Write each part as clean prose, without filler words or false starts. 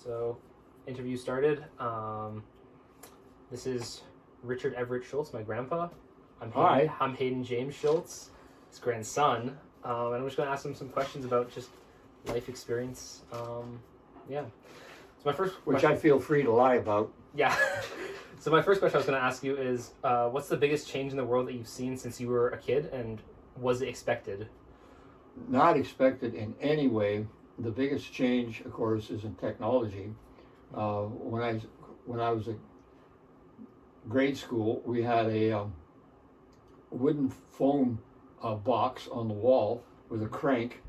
So, interview started. This is Richard Everett Schultz, my grandpa. I'm Hayden James Schultz, his grandson. And I'm just going to ask him some questions about just life experience. Yeah. So my first Which question, I feel free to lie about. Yeah. So my first question I was going to ask you is, what's the biggest change in the world that you've seen since you were a kid, and was it expected? Not expected in any way. The biggest change, of course, is in technology. When I was at grade school, we had a wooden foam box on the wall with a crank,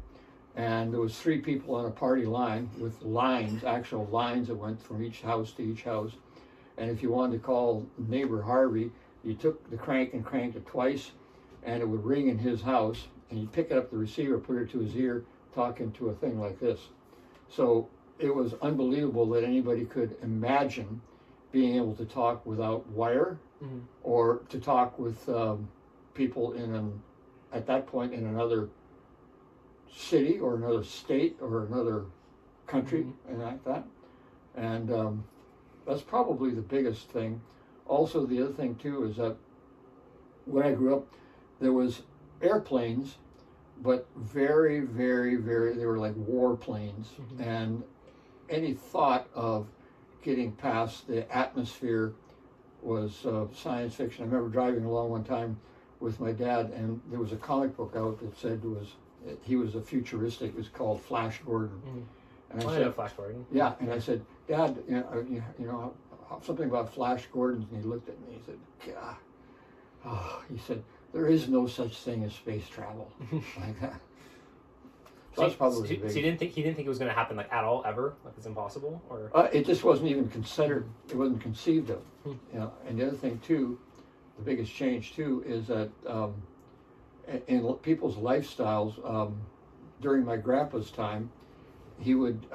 and there was 3 people on a party line with lines, actual lines that went from each house to each house. And if you wanted to call neighbor Harvey, you took the crank and cranked it twice, and it would ring in his house, and you'd pick it up the receiver, put it to his ear, talking to a thing like this. So it was unbelievable that anybody could imagine being able to talk without wire, or to talk with people at that point in another city or another state or another country, and like that. And that's probably the biggest thing. Also, the other thing too is that when I grew up, there was airplanes, but very, very, very, they were like war planes. And any thought of getting past the atmosphere was science fiction. I remember driving along one time with my dad, and there was a comic book out that said he was a futuristic. It was called Flash Gordon. And I know Flash Gordon. Yeah, and I said, Dad, you know something about Flash Gordon, and he looked at me. He said, God. Oh, he said, there is no such thing as space travel. Like that. So that's probably the biggest. So he didn't think it was going to happen like at all, ever? Like it's impossible, or it just wasn't even considered. It wasn't conceived of. You know, and the other thing too, the biggest change too, is that in people's lifestyles, during my grandpa's time, he would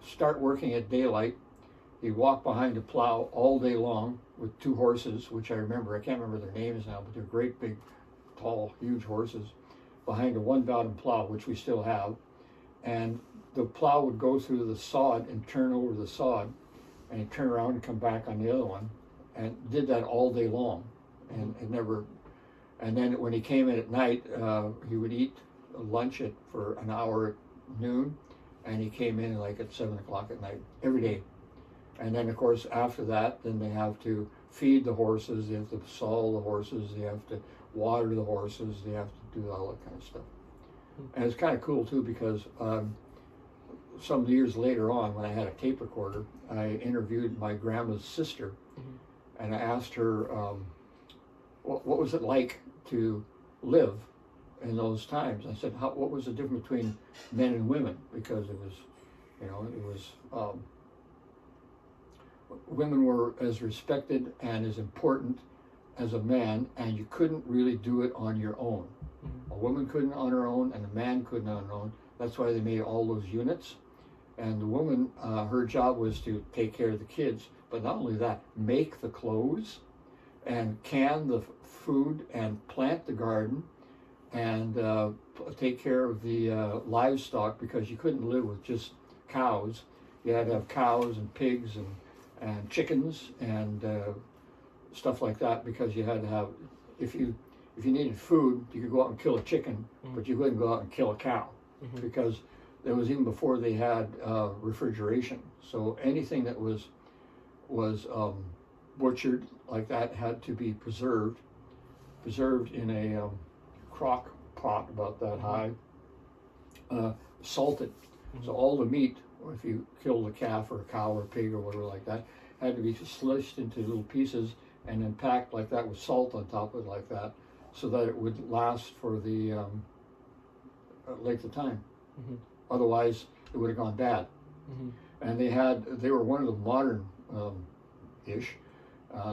start working at daylight. He'd walk behind a plow all day long with 2 horses, which I remember. I can't remember their names now, but they're great, big, tall, huge horses behind a 1-bottom plow, which we still have. And the plow would go through the sod and turn over the sod, and he'd turn around and come back on the other one, and did that all day long. And it never. And then when he came in at night, he would eat lunch for an hour at noon, and he came in like at 7 o'clock at night every day. And then, of course, after that, then they have to feed the horses, they have to saw the horses, they have to water the horses, they have to do all that kind of stuff. And it's kind of cool, too, because some years later on, when I had a tape recorder, I interviewed my grandma's sister, and I asked her, what was it like to live in those times? I said, what was the difference between men and women? Because it was, women were as respected and as important as a man, and you couldn't really do it on your own. A woman couldn't on her own, and a man couldn't on her own. That's why they made all those units. And the woman, her job was to take care of the kids, but not only that, make the clothes and can the food and plant the garden and take care of the livestock, because you couldn't live with just cows. You had to have cows and pigs and chickens and stuff like that, because you had to have, if you needed food, you could go out and kill a chicken, but you couldn't go out and kill a cow, because there was, even before they had refrigeration. So anything that was butchered like that had to be preserved in a crock pot about that high, salted. So all the meat, if you killed a calf or a cow or a pig or whatever like that, had to be sliced into little pieces and then packed like that with salt on top of it like that, so that it would last for the length of time. Otherwise, it would have gone bad. And they were one of the modern ish.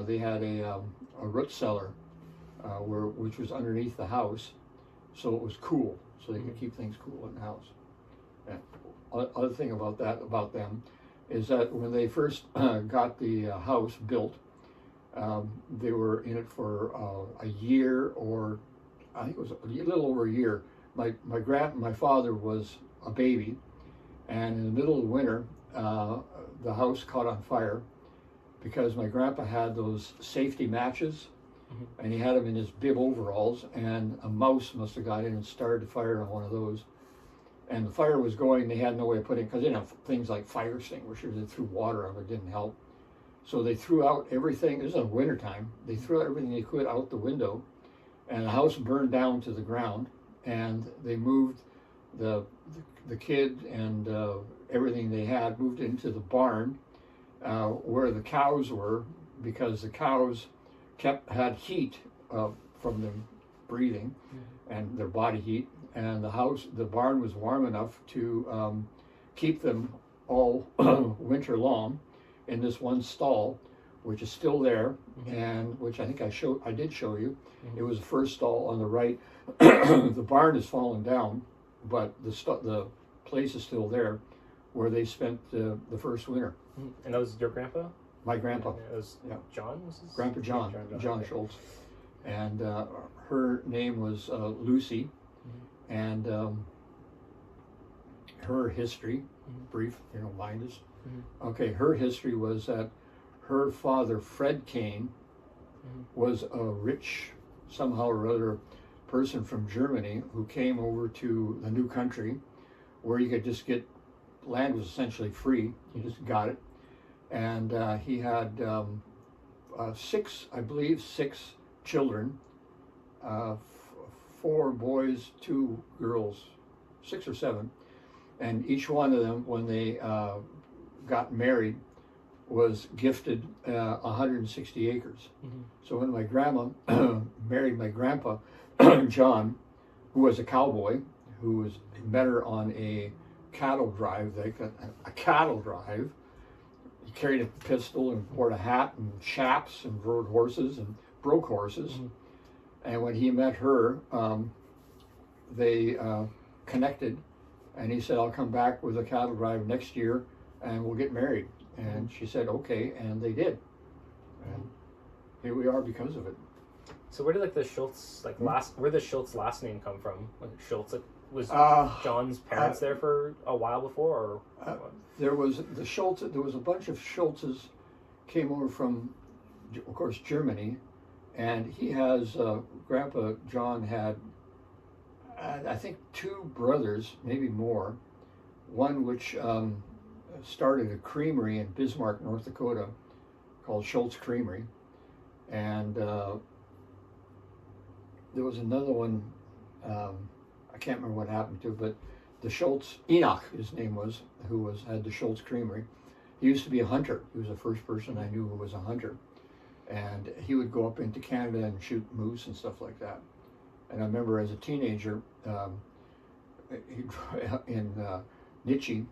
They had a root cellar which was underneath the house, so it was cool, so they could keep things cool in the house. And other thing about them is that when they first got the house built, they were in it for a year, or I think it was a little over a year. My father was a baby, and in the middle of the winter, the house caught on fire because my grandpa had those safety matches, and he had them in his bib overalls, and a mouse must have got in and started the fire on one of those. And the fire was going, they had no way of putting, because they didn't have things like fire extinguishers, they threw water on it, didn't help. So they threw out everything, this is in wintertime, they threw out everything they could out the window, and the house burned down to the ground, and they moved the kid and everything they had, moved into the barn where the cows were, because the cows had heat from them breathing and their body heat, and the barn was warm enough to keep them all winter long in this one stall, which is still there, and which I think I did show you. It was the first stall on the right. The barn has fallen down, but the place is still there, where they spent the first winter. And that was your grandpa? My grandpa. It was John? Was his Grandpa John, John okay. Schultz. And her name was Lucy, and her history, brief, mine is. Okay, her history was that her father, Fred Kane, was a rich, somehow or other, person from Germany who came over to the new country where you could just get, land was essentially free, you just got it. And he had six children, 4 boys, 2 girls, 6 or 7. And each one of them, when they got married, was gifted 160 acres. So when my grandma married my grandpa, John, who was a cowboy, met her on a cattle drive, a cattle drive. He carried a pistol and wore a hat and chaps and rode horses and broke horses. And when he met her, they connected, and he said, "I'll come back with a cattle drive next year and we'll get married." And she said, "Okay," and they did. And here we are because of it. So where did the Schultz where did the Schultz last name come from? Schultz, was John's parents there for a while before, or there was the Schultz. There was a bunch of Schultzes came over from, of course, Germany, and he has Grandpa John had I think 2 brothers, maybe more. One which started a creamery in Bismarck, North Dakota, called Schultz Creamery, and there was another one. I can't remember what happened to, but the Schultz, Enoch, his name was, who had the Schultz Creamery. He used to be a hunter. He was the first person I knew who was a hunter, and he would go up into Canada and shoot moose and stuff like that. And I remember as a teenager, in Nietzsche,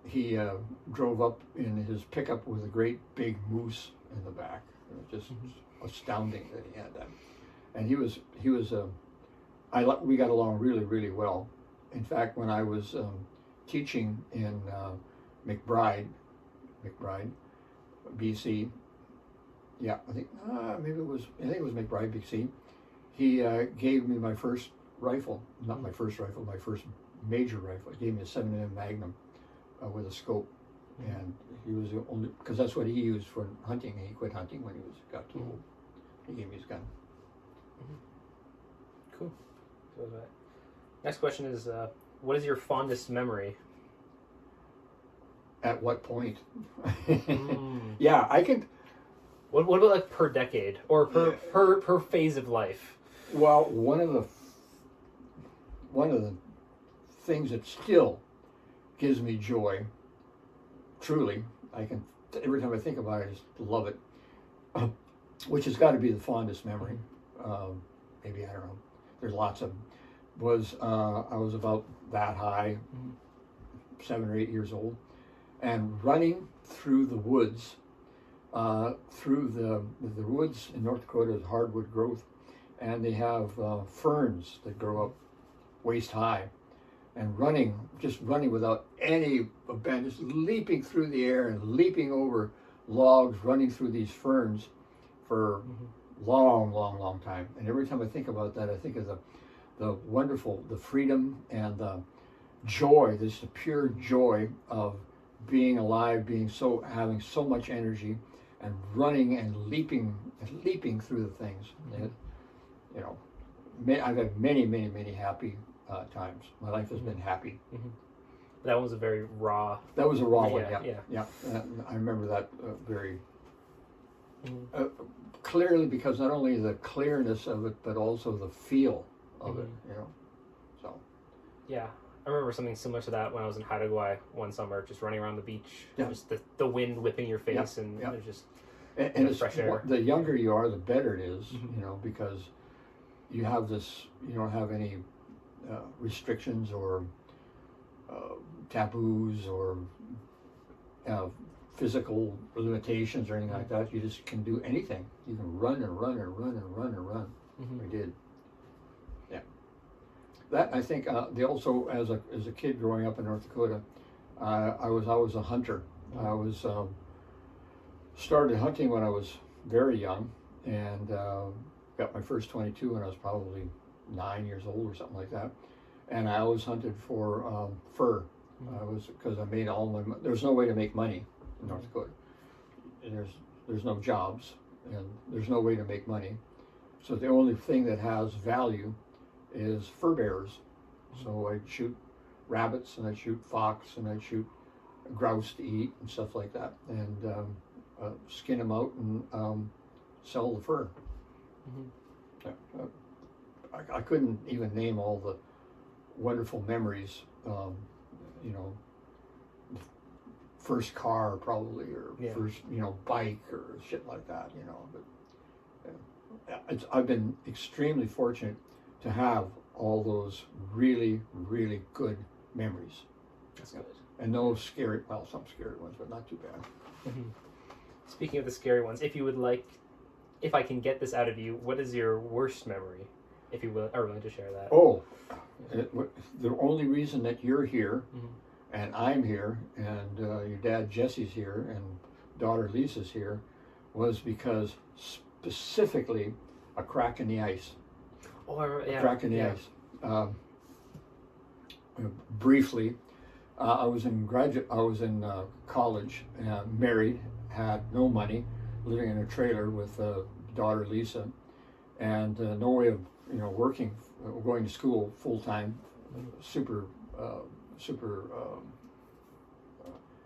he drove up in his pickup with a great big moose in the back. It was just astounding that he had that. And we got along really, really well. In fact, when I was teaching in McBride, BC, I think it was McBride, BC. He gave me my first rifle, not my first rifle, my first major rifle. He gave me a 7mm Magnum with a scope, and he was the only, because that's what he used for hunting. He quit hunting when he got too old. He gave me his gun. Cool. So next question is, what is your fondest memory? At what point? Yeah, I could. What about per decade or per phase of life? Well, one of the things that still gives me joy, truly, every time I think about it, I just love it, which has got to be the fondest memory. Maybe, I don't know, there's lots of them. I was about that high, 7 or 8 years old, and running through the woods, through the woods in North Dakota is hardwood growth, and they have ferns that grow up waist high, and just running without any abandon, just leaping through the air and leaping over logs, running through these ferns for long time. And every time I think about that, I think of the wonderful, the freedom and the joy, the pure joy of being alive, having so much energy, and running and leaping through the things. And, you know, I've had many happy times. My life has been happy. That was a very raw. That was a raw one. Yeah. Yeah. I remember that very clearly, because not only the clearness of it, but also the feel of it. You know, so. Yeah. I remember something similar to that when I was in Hawaii one summer, just running around the beach, Yeah. just the wind whipping your face, and there's just and fresh air. The younger you are, the better it is, you know, because you have this, you don't have any restrictions or taboos or physical limitations or anything like that. You just can do anything. You can run and run and run and run and run. We did. Yeah. That, I think, they also, as a kid growing up in North Dakota, I was always a hunter. I was started hunting when I was very young, and got my first .22 when I was probably 9 years old or something like that. And I always hunted for fur. Because I made all my. There's no way to make money in North Dakota. There's no jobs, and there's no way to make money. So the only thing that has value is fur bearers. So I'd shoot rabbits, and I'd shoot fox, and I'd shoot grouse to eat and stuff like that, and skin them out and sell the fur. I couldn't even name all the wonderful memories. You know, first car probably, or first, you know, bike or shit like that, you know. But I've been extremely fortunate to have all those really good memories. That's good. And no scary, well, some scary ones, but not too bad. Speaking of the scary ones, if I can get this out of you, what is your worst memory? If you are willing to share that. Oh, the only reason that you're here, and I'm here, and your dad Jesse's here, and daughter Lisa's here, was because specifically a crack in the ice. Oh, yeah. A crack in the ice. Briefly, I was in college, married, had no money, living in a trailer with daughter Lisa, and no way of working, going to school full time, super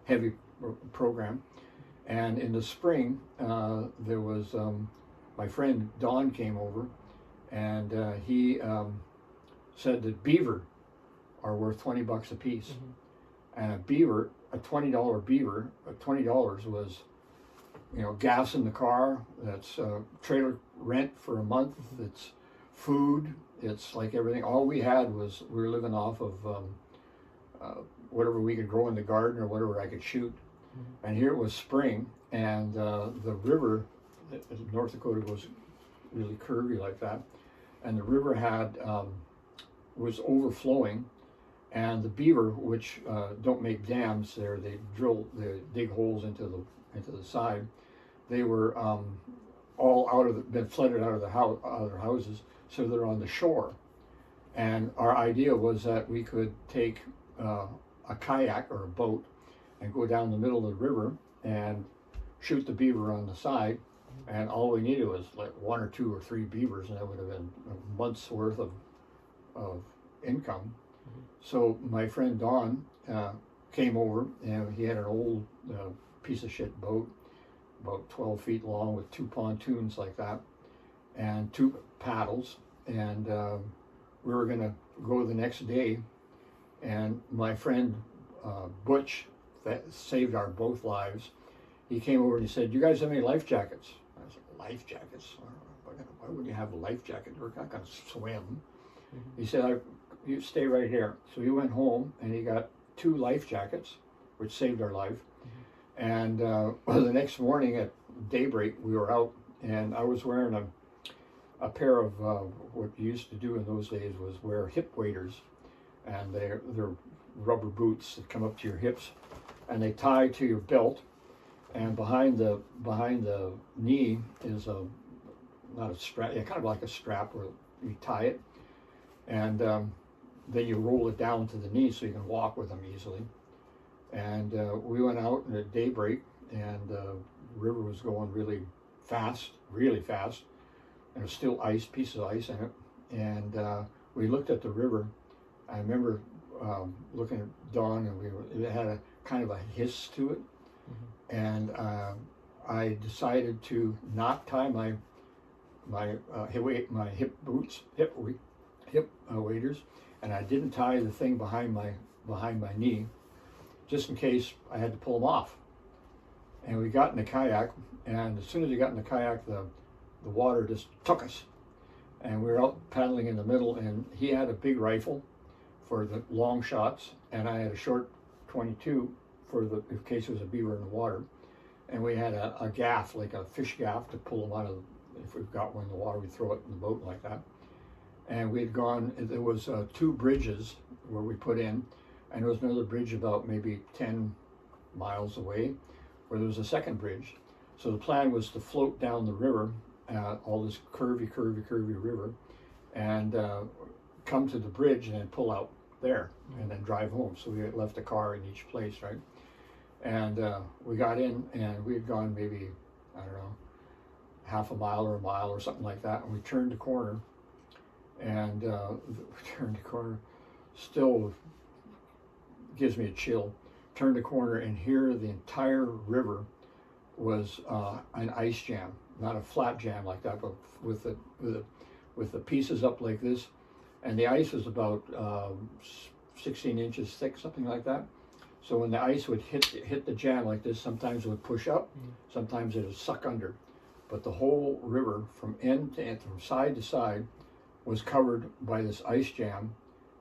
heavy program. And in the spring, there was my friend Don came over, and he said that beaver are worth $20 a piece. And a beaver, a $20 beaver, $20 was, gas in the car. That's trailer rent for a month. It's food. It's like everything. All we had was, we were living off of whatever we could grow in the garden or whatever I could shoot. And here it was spring, and the river, North Dakota was really curvy like that, and the river had was overflowing, and the beaver, which don't make dams there, they dig holes into the side. They were all been flooded out of their houses, so they're on the shore. And our idea was that we could take a kayak or a boat and go down the middle of the river and shoot the beaver on the side. And all we needed was like 1 or 2 or 3 beavers, and that would have been a month's worth of income. So my friend Don came over, and he had an old piece of shit boat, about 12 feet long, with 2 pontoons like that, and 2 paddles. And we were gonna go the next day, and my friend Butch, that saved our both lives, he came over and he said, "You guys have any life jackets?" I said, "Life jackets? Why would you have a life jacket? We're not going to swim." He said, "You stay right here." So he went home and he got 2 life jackets, which saved our life. And the next morning at daybreak, we were out, and I was wearing a pair of what you used to do in those days was wear hip waders, and they're rubber boots that come up to your hips, and they tie to your belt. And behind the knee is not a strap, kind of like a strap where you tie it, and then you roll it down to the knee so you can walk with them easily. And we went out at daybreak, and the river was going really fast, and it was still ice, pieces of ice in it. And we looked at the river. I remember looking at Dawn, and it had a kind of a hiss to it. Mm-hmm. And I decided to not tie my hip waders, and I didn't tie the thing behind my knee, just in case I had to pull them off. And we got in the kayak, and as soon as we got in the kayak, the water just took us. And we were out paddling in the middle, and he had a big rifle for the long shots, and I had a short 22 in case there was a beaver in the water. And we had a gaff, like a fish gaff, to pull them out of, if we've got one in the water, we throw it in the boat like that. And we had gone, there was 2 bridges where we put in, and there was another bridge about maybe 10 miles away where there was a second bridge. So the plan was to float down the river, all this curvy river, and come to the bridge and then pull out there and then drive home. So we had left a car in each place, right? And we got in, and we had gone maybe, I don't know, half a mile or something like that, and we turned the corner, and still gives me a chill. Turned the corner, and here the entire river was an ice jam, not a flat jam like that, but with the pieces up like this, and the ice was about 16 inches thick, something like that. So when the ice would hit the jam like this, sometimes it would push up, sometimes it would suck under. But the whole river, from end to end, from side to side, was covered by this ice jam,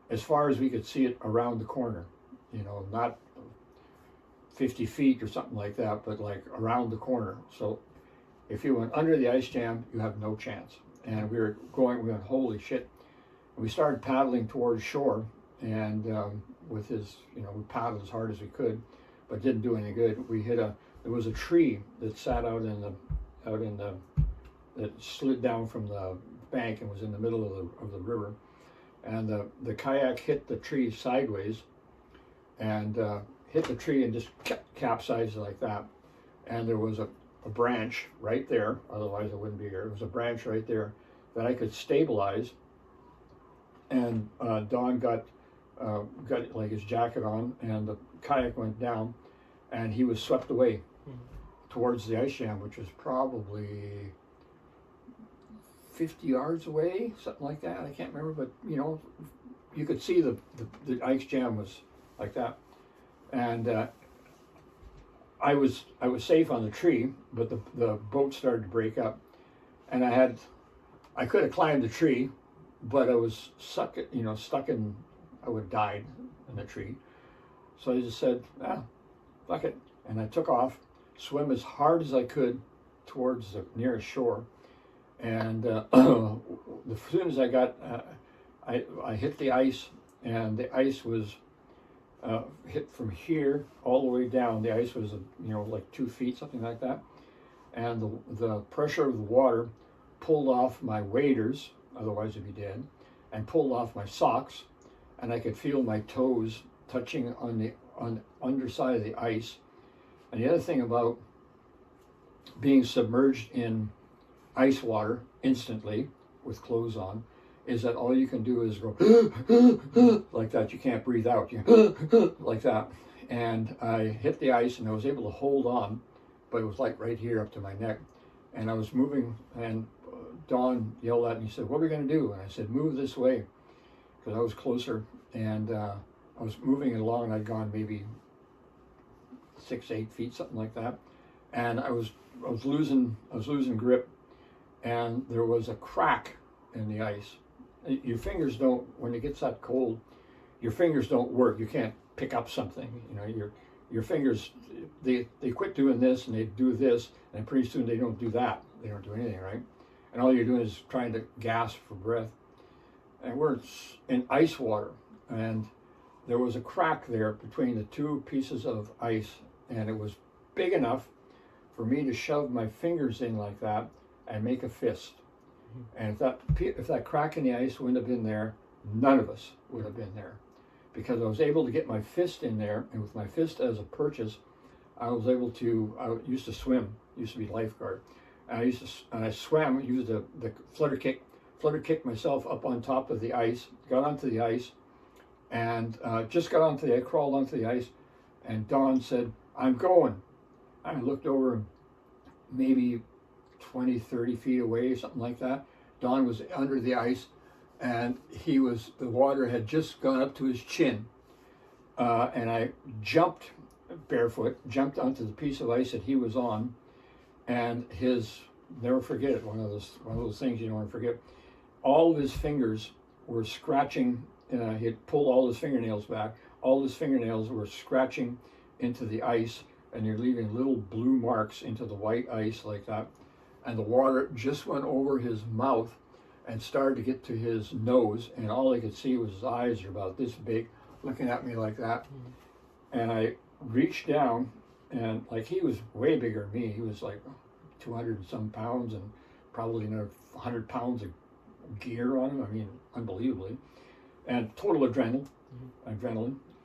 as far as we could see it around the corner. You know, not 50 feet or something like that, but like around the corner. So if you went under the ice jam, you have no chance. And we went, holy shit. And we started paddling towards shore, and with his, we paddled as hard as we could, but didn't do any good. There was a tree that sat that slid down from the bank and was in the middle of the river. And the kayak hit the tree sideways, and hit the tree and just capsized like that. And there was a branch right there, otherwise I wouldn't be here. There was a branch right there that I could stabilize. And Don got like his jacket on, and the kayak went down, and he was swept away towards the ice jam, which was probably 50 yards away, something like that. I can't remember, but you could see the ice jam was like that. And I was safe on the tree, but the boat started to break up, and I could have climbed the tree, but I was stuck in, I would have died in the tree. So I just said, fuck it. And I took off, swim as hard as I could towards the nearest shore. And as soon as I got, I hit the ice, and the ice was hit from here all the way down. The ice was, like 2 feet, something like that. And the pressure of the water pulled off my waders, otherwise I'd be dead, and pulled off my socks, and I could feel my toes touching on the underside of the ice. And the other thing about being submerged in ice water instantly with clothes on is that all you can do is go like that. You can't breathe out. Like that. And I hit the ice, and I was able to hold on, but it was like right here up to my neck. And I was moving, and Don yelled at me. He said, "What are we going to do?" And I said, "Move this way," because I was closer. And I was moving along, and I'd gone maybe 6-8 feet, something like that. And I was losing grip, and there was a crack in the ice. Your fingers don't, when it gets that cold, your fingers don't work. You can't pick up something. Your fingers, they quit doing this, and they do this, and pretty soon they don't do that. They don't do anything, right? And all you're doing is trying to gasp for breath. And we're in ice water, and there was a crack there between the 2 pieces of ice, and it was big enough for me to shove my fingers in like that and make a fist. And if that crack in the ice wouldn't have been there, none of us would have been there. because I was able to get my fist in there, and with my fist as a purchase, I used to swim, used to be lifeguard. And I swam, used the flutter kick myself up on top of the ice, got onto the ice, and crawled onto the ice, and Don said, "I'm going." I looked over maybe 20, 30 feet away, something like that. Don was under the ice, and the water had just gone up to his chin. And I jumped barefoot, jumped onto the piece of ice that he was on, and never forget it, one of those things you don't want to forget. All of his fingers were scratching, he had pulled all his fingernails back, all his fingernails were scratching into the ice, and you're leaving little blue marks into the white ice like that. And the water just went over his mouth and started to get to his nose, and all I could see was his eyes are about this big, looking at me like that. And I reached down, and like, he was way bigger than me. He was like 200 and some pounds, and probably another 100 pounds of gear on him. I mean, unbelievably. And total adrenaline.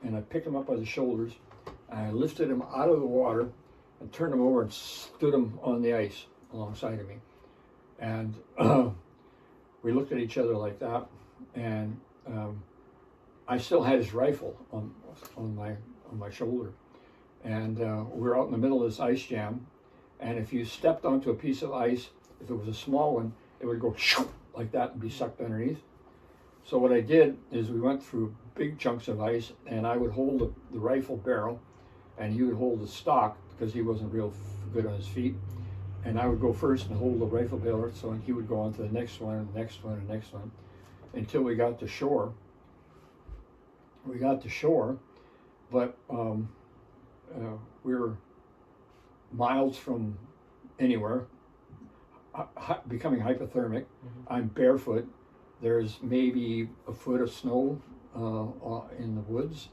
And I picked him up by the shoulders, and I lifted him out of the water and turned him over and stood him on the ice alongside of me. And we looked at each other like that, and I still had his rifle on my shoulder. And we were out in the middle of this ice jam, and if you stepped onto a piece of ice, if it was a small one, it would go shoo, like that and be sucked underneath. So what I did is we went through big chunks of ice, and I would hold the rifle barrel, and he would hold the stock because he wasn't real good on his feet. And I would go first and hold the rifle barrel, so he would go on to the next one, and the next one, and the next one, until we got to shore. We got to shore, but we were miles from anywhere, becoming hypothermic. I'm barefoot. There's maybe a foot of snow in the woods,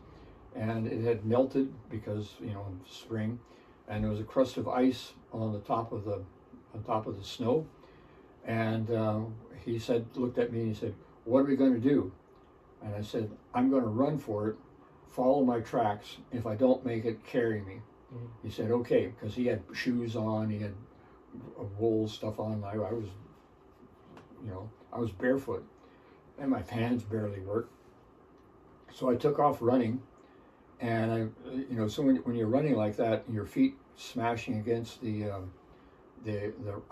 and it had melted because, in spring, and there was a crust of ice on the top of the snow. And he looked at me and he said, "What are we going to do?" And I said, "I'm going to run for it, follow my tracks. If I don't make it, carry me." He said, "Okay," because he had shoes on, he had wool stuff on. I was barefoot, and my hands barely worked. So I took off running, and so when you're running like that, your feet smashing against the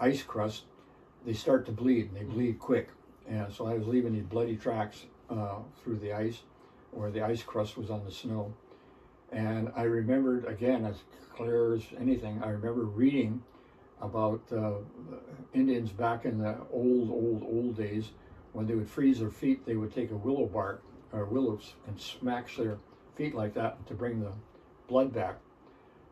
ice crust, they start to bleed, and they bleed quick. And so I was leaving these bloody tracks through the ice, where the ice crust was on the snow. And I remembered, again, as clear as anything, I remember reading about the Indians back in the old days, when they would freeze their feet, they would take a willow bark or willows and smash their feet like that to bring the blood back.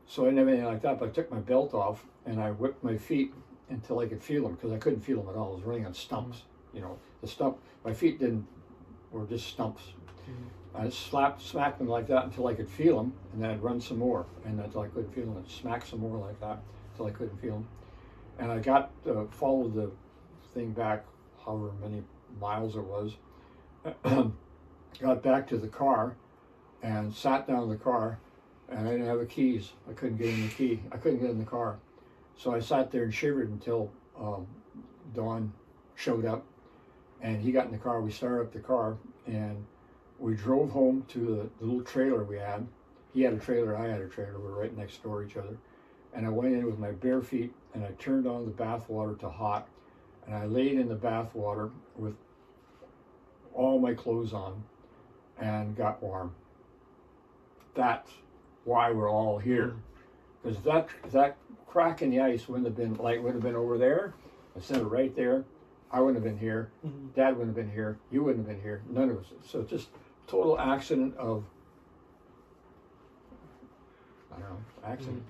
So I didn't have anything like that, but I took my belt off and I whipped my feet until I could feel them, because I couldn't feel them at all. I was running on stumps, my feet were just stumps. I smacked them like that until I could feel them, and then I'd run some more, and until I couldn't feel them, and smack some more like that until I couldn't feel them. And I followed the thing back, however many miles it was, got back to the car, and sat down in the car, and I didn't have the keys. I couldn't get in the key. I couldn't get in the car. So I sat there and shivered until Don showed up, and he got in the car. We started up the car, and we drove home to the little trailer we had. He had a trailer, I had a trailer. We were right next door to each other. And I went in with my bare feet, and I turned on the bath water to hot, and I laid in the bath water with all my clothes on and got warm. That's why we're all here. Because that crack in the ice would have been over there instead of right there. I wouldn't have been here. Dad wouldn't have been here. You wouldn't have been here. None of us. So just total accident of, accident.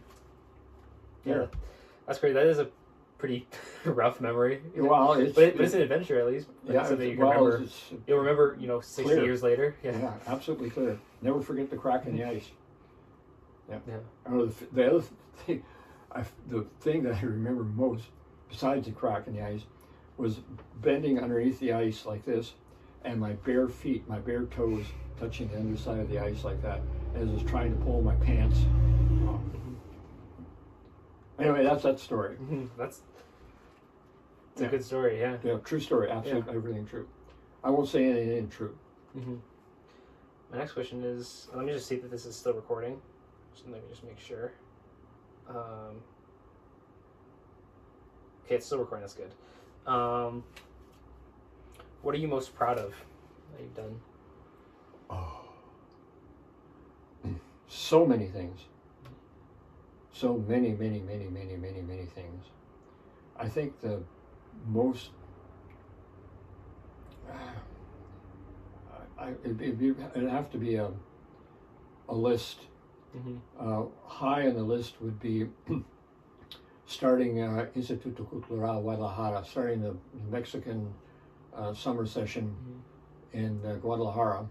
Yeah, that's great. That is a pretty rough memory. Well, but it's an adventure at least. Yeah, something you can remember. You'll remember, 60 clear. years later. Yeah, absolutely clear. Never forget the crack in the ice. Yeah. Yeah. The other thing, the thing that I remember most, besides the crack in the ice, was bending underneath the ice like this, and my bare feet, my bare toes, touching the underside of the ice like that, as I was trying to pull my pants off. Anyway, that's that story. That's a good story, yeah. Yeah, true story, absolutely everything true. I won't say anything true. My next question is, let me just see that this is still recording. So let me just make sure. Okay, it's still recording, that's good. What are you most proud of that you've done? Oh. So many things. So many things. I think the most it'd have to be a list. High on the list would be starting Instituto Cultural Guadalajara, starting the Mexican summer session in Guadalajara,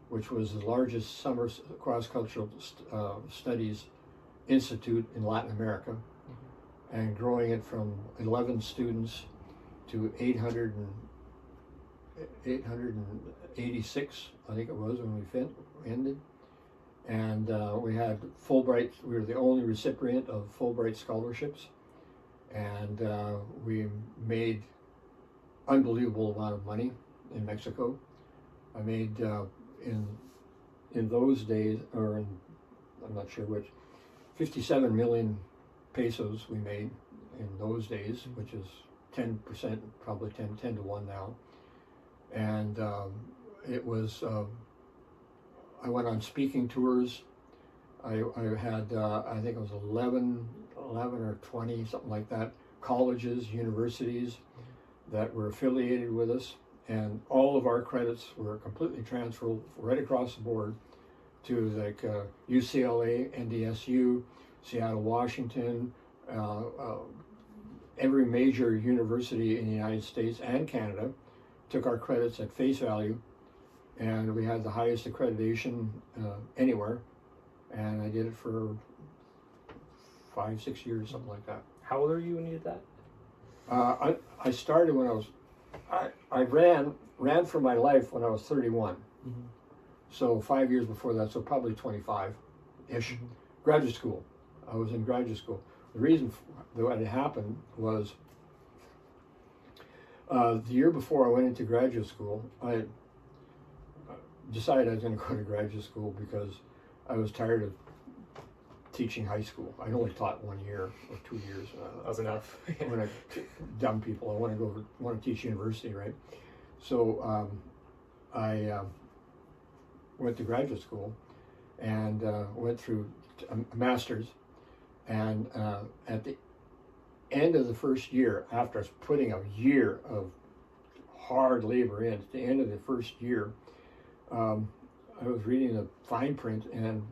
which was the largest summer cross-cultural studies institute in Latin America, and growing it from 11 students to 886, I think it was, when we ended. And we had Fulbright. We were the only recipient of Fulbright scholarships, and we made unbelievable amount of money in Mexico. I made in those days, or in, I'm not sure which, 57 million pesos we made in those days, which is 10%, probably 10 to 1 now. And it was, I went on speaking tours. I had, I think it was 11 or 20, something like that, colleges, universities that were affiliated with us. And all of our credits were completely transferred right across the board to like UCLA, NDSU, Seattle, Washington, every major university in the United States and Canada took our credits at face value, and we had the highest accreditation anywhere. And I did it for 5-6 years, something like that. How old were you when you did that? I started when I ran for my life when I was 31. So 5 years before that, so probably 25-ish. Graduate school. I was in graduate school. The reason that it happened was the year before I went into graduate school, I decided I was going to go to graduate school because I was tired of teaching high school. I only taught 1 year or 2 years. That was enough. When dumb people, I want to teach university, right? So I went to graduate school and went through a master's. And at the end of the first year, after I was putting a year of hard labor in, at the end of the first year, I was reading the fine print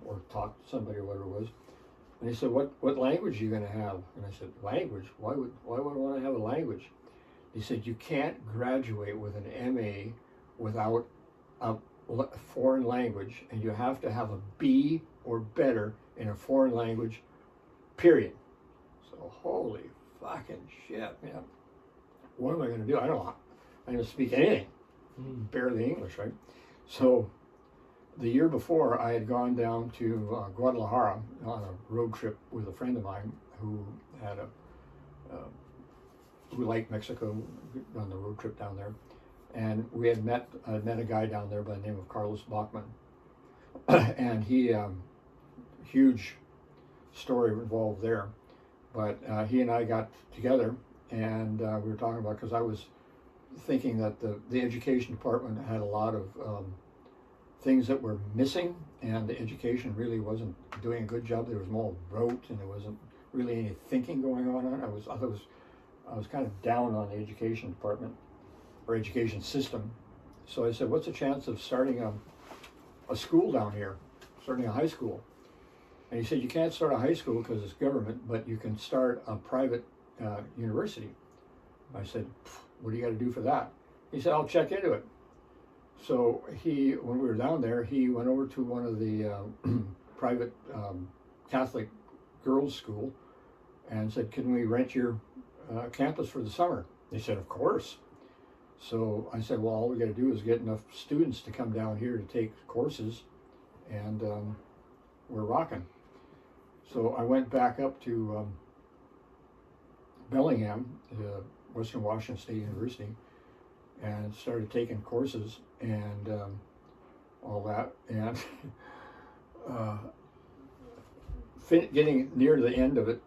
or talked to somebody or whatever it was, and he said, "What language are you going to have?" And I said, "Language? Why would I want to have a language?" He said, "You can't graduate with an MA without a foreign language, and you have to have a B or better in a foreign language, period." So holy fucking shit, man. What am I going to do? I don't speak anything, barely English, right? So the year before, I had gone down to Guadalajara on a road trip with a friend of mine who had who liked Mexico, on the road trip down there, and we had met a guy down there by the name of Carlos Bachman, and he huge story involved there, but he and I got together, and we were talking about, because I was thinking that the education department had a lot of things that were missing, and the education really wasn't doing a good job. There was more rote, and there wasn't really any thinking going on. I was kind of down on the education department or education system. So I said, "What's the chance of starting a school down here, starting a high school?" And he said, "You can't start a high school because it's government, but you can start a private university." I said, "What do you got to do for that?" He said, "I'll check into it." So when we were down there, he went over to one of the private Catholic girls' school and said, "Can we rent your campus for the summer?" They said, "Of course." So I said, well, all we got to do is get enough students to come down here to take courses, and we're rocking. So I went back up to Bellingham, Western Washington State University, and started taking courses and all that. And getting near the end of it,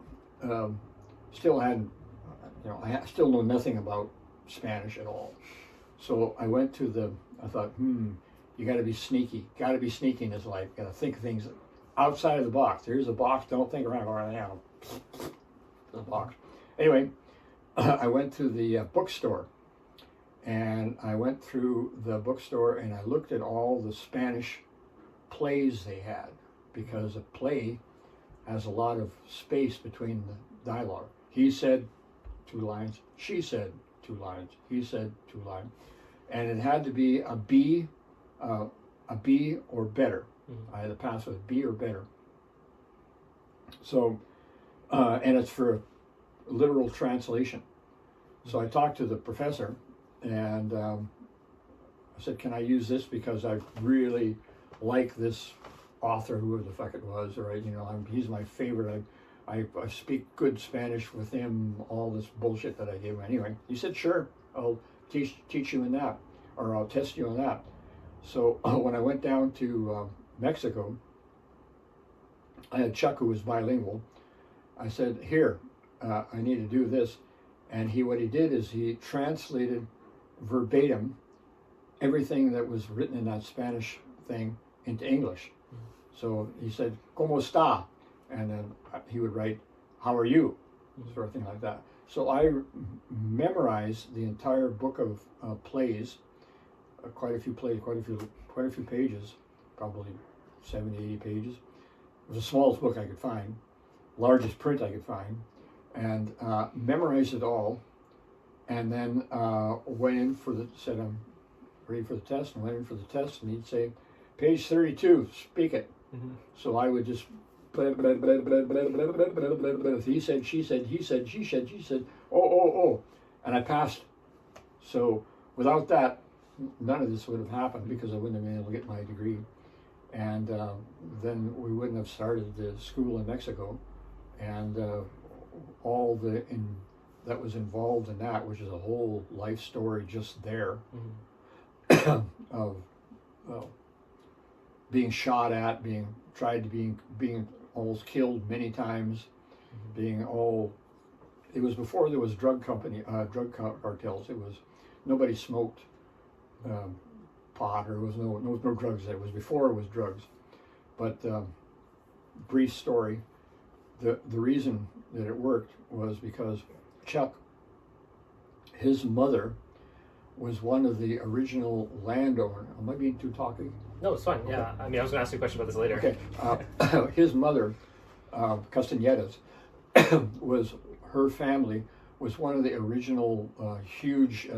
still hadn't, I still know nothing about Spanish at all. So I went to I thought, you got to be sneaky. Got to be sneaky in this life. Got to think things outside of the box. Here's a box. Don't think around now. The box. Anyway, I went to the bookstore, and I went through the bookstore and I looked at all the Spanish plays they had, because a play has a lot of space between the dialogue. He said 2 lines. She said 2 lines. He said 2 lines. And it had to be a B or better. I had to pass with B or better. So, and it's for a literal translation. So I talked to the professor, and I said, can I use this because I really like this author, whoever the fuck it was, or he's my favorite. I speak good Spanish with him, all this bullshit that I gave him. Anyway, he said, sure, I'll teach you in that, or I'll test you on that. So when I went down to Mexico, I had Chuck, who was bilingual. I said, here, I need to do this. And what he did is he translated verbatim everything that was written in that Spanish thing into English. So he said, ¿Cómo está? And then he would write, how are you? Sort of thing like that. So I memorized the entire book of plays, quite a few plays, quite a few pages, probably 70, 80 pages. It was the smallest book I could find, largest print I could find, and memorized it all, and then went in said I'm ready for the test, and went in for the test, and he'd say, page 32, speak it. So I would just he said, she said, he said, she said, oh, and I passed. So without that, none of this would have happened, because I wouldn't have been able to get my degree, and then we wouldn't have started the school in Mexico, and all that was involved in that, which is a whole life story just there, of being shot at, being almost killed many times, it was before there was drug cartels. It was, nobody smoked pot, or there was no drugs there. It was before it was drugs. But brief story, the reason that it worked was because Chuck, his mother, was one of the original landowners. Am I being too talky? No, it's fine. Yeah, okay. I mean, I was going to ask you a question about this later. Okay. His mother, Castañedas, her family was one of the original huge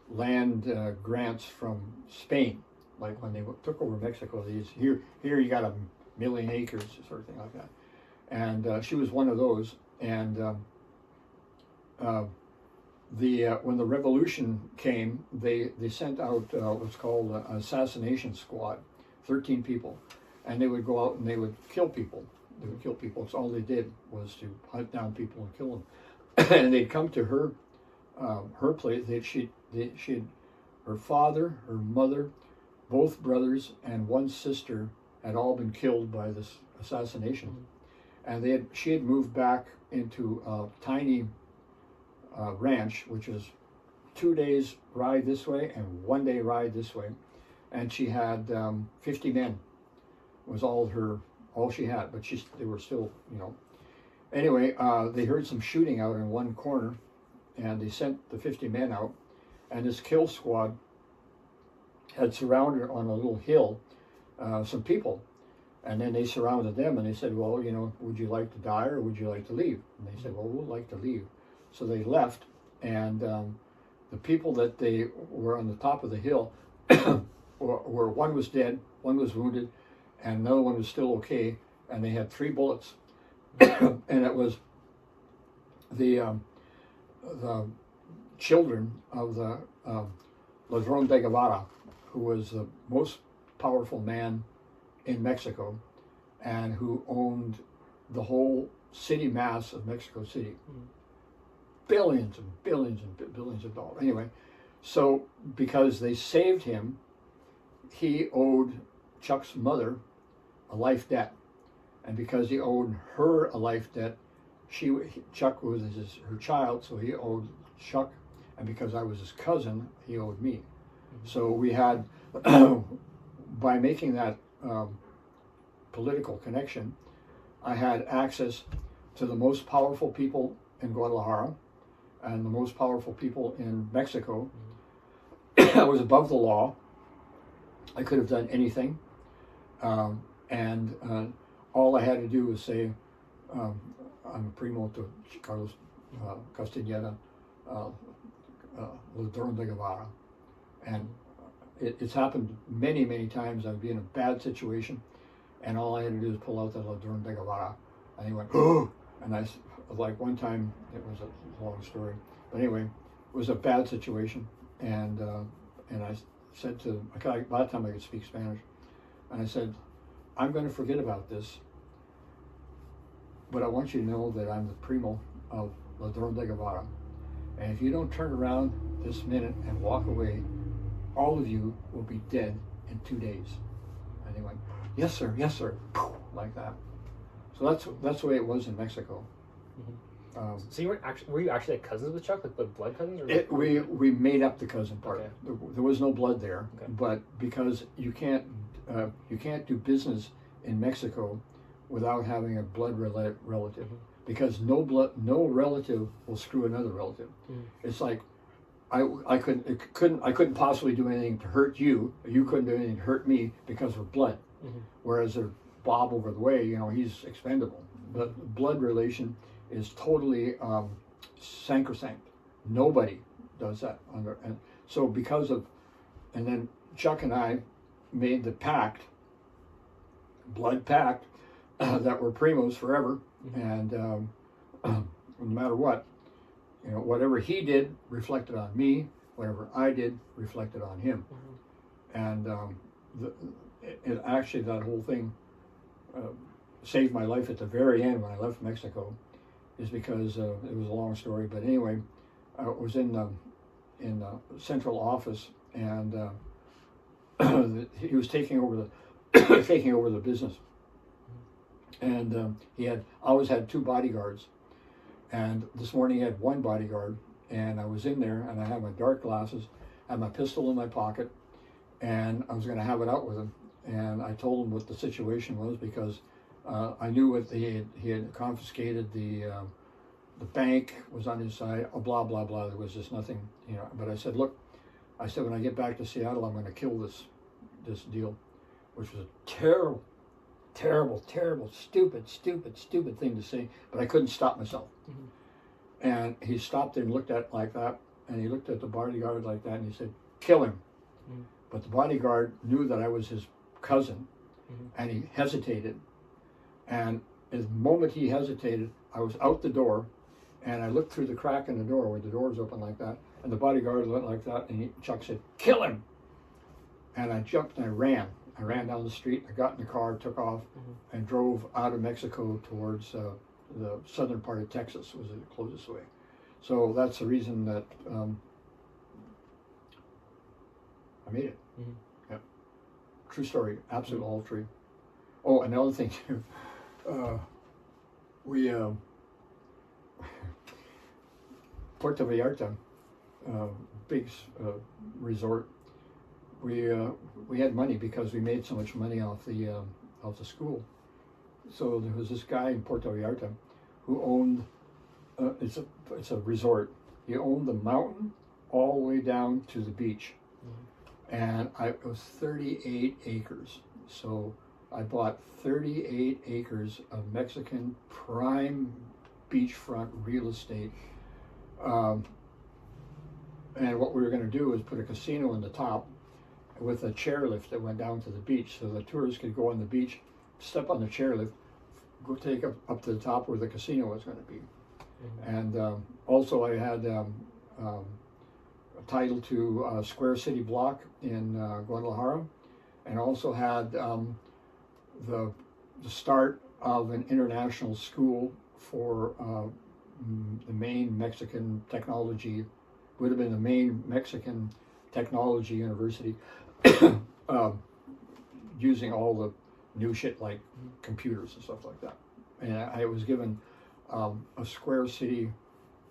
land grants from Spain. Like when they took over Mexico, here you got 1 million acres, sort of thing like that. And she was one of those. And when the revolution came, they sent out what's called an assassination squad, 13 people, and they would go out and they would kill people. They would kill people. It's all they did was to hunt down people and kill them. And they'd come to her place. She had her father, her mother, both brothers, and one sister had all been killed by this assassination. And she had moved back into a tiny ranch, which is 2 days ride this way and 1 day ride this way, and she had 50 men. Was all she had, but they were still, Anyway, they heard some shooting out in one corner, and they sent the 50 men out, and this kill squad had surrounded on a little hill some people, and then they surrounded them, and they said, well, would you like to die or would you like to leave? And they said, well, we'd like to leave. So they left, and the people that they were on the top of the hill, were one was dead, one was wounded, and another one was still okay, and they had 3 bullets. And it was the children of the Ladrón de Guevara, who was the most powerful man in Mexico and who owned the whole city mass of Mexico City. Billions and billions and billions of dollars. Anyway, so because they saved him, he owed Chuck's mother a life debt. And because he owed her a life debt, Chuck was her child, so he owed Chuck. And because I was his cousin, he owed me. So we had, by making that political connection, I had access to the most powerful people in Guadalajara and the most powerful people in Mexico. I was above the law. I could have done anything. And all I had to do was say, I'm a primo to Carlos Castañeda, Ladrón de Guevara. And it's happened many, many times. I'd be in a bad situation, and all I had to do was pull out the Ladrón de Guevara, and he went, oh! And like one time, it was a long story, but anyway, it was a bad situation, and I said to, by the time I could speak Spanish, and I said, I'm going to forget about this, but I want you to know that I'm the primo of Ladrón de Guevara, and if you don't turn around this minute and walk away, all of you will be dead in 2 days. And he went, yes sir, like that. So that's the way it was in Mexico. So you were you actually like cousins with Chuck, like blood cousins? Or we made up the cousin part. Okay. There was no blood there, okay. But because you can't do business in Mexico without having a blood relative, because no relative will screw another relative. It's like I couldn't possibly do anything to hurt you. You couldn't do anything to hurt me because we're blood. Whereas Bob over the way, he's expendable. But blood relation is totally sacrosanct. Nobody does that and so and then Chuck and I made the blood pact, that we're primos forever, and no matter what, whatever he did reflected on me, whatever I did reflected on him, and it actually, that whole thing saved my life at the very end when I left Mexico, is because it was a long story, but anyway, I was in the central office, and he was taking over the business, and he had always had 2 bodyguards, and this morning he had 1 bodyguard, and I was in there, and I had my dark glasses, I had my pistol in my pocket, and I was going to have it out with him, and I told him what the situation was, because I knew what he had confiscated, the bank was on his side, blah blah blah. There was just nothing, But I said, look, when I get back to Seattle, I'm going to kill this deal, which was a terrible, terrible, terrible, stupid thing to say. But I couldn't stop myself. And he stopped and looked at it like that, and he looked at the bodyguard like that, and he said, kill him. But the bodyguard knew that I was his cousin, and he hesitated. And the moment he hesitated, I was out the door, and I looked through the crack in the door where the door was open like that, and the bodyguard went like that, and Chuck said, kill him! And I jumped and I ran. I ran down the street, I got in the car, took off, and drove out of Mexico towards the southern part of Texas, was the closest way. So that's the reason that I made it. Yep. True story, absolute all true. Oh, another thing too. We Puerto Vallarta, big resort. We had money because we made so much money off the school. So there was this guy in Puerto Vallarta who owned. It's a resort. He owned the mountain all the way down to the beach, and it was 38 acres. So I bought 38 acres of Mexican prime beachfront real estate. And what we were going to do is put a casino on the top with a chairlift that went down to the beach, so the tourists could go on the beach, step on the chairlift, go take up to the top where the casino was going to be. And also I had title to Square City Block in Guadalajara, and also had the start of an international school for the main Mexican technology, would have been the main Mexican technology university, using all the new shit like computers and stuff like that. And I was given a Square City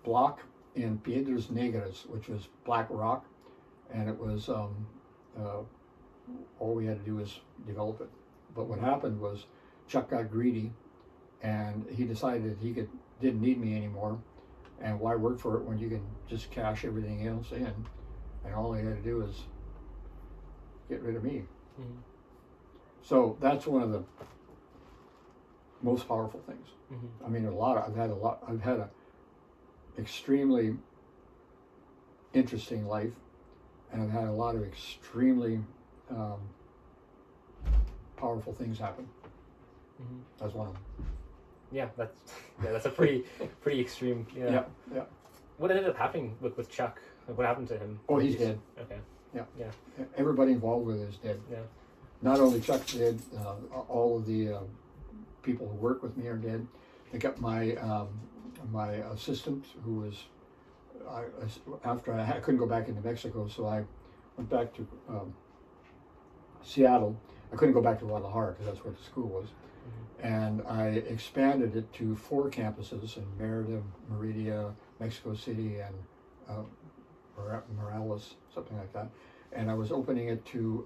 block in Piedras Negras, which was black rock, and it was all we had to do was develop it. But what happened was Chuck got greedy, and he decided he didn't need me anymore, and why work for it when you can just cash everything else in, and all he had to do was get rid of me. Mm-hmm. So that's one of the most powerful things. Mm-hmm. I mean, I've had a extremely interesting life, and I've had a lot of extremely powerful things happen. Mm-hmm. That's one of them. Yeah, that's a pretty extreme. Yeah. Yeah. What ended up happening with Chuck? What happened to him? Oh, he's dead. Okay. Yeah. Yeah. Everybody involved with it is dead. Yeah. Not only Chuck's dead, all of the people who work with me are dead. I got my my assistant, who was after I couldn't go back into Mexico, so I went back to Seattle. I couldn't go back to Guadalajara because that's where the school was. Mm-hmm. And I expanded it to 4 campuses in Merida, Meridia, Mexico City, and Morelos, something like that. And I was opening it to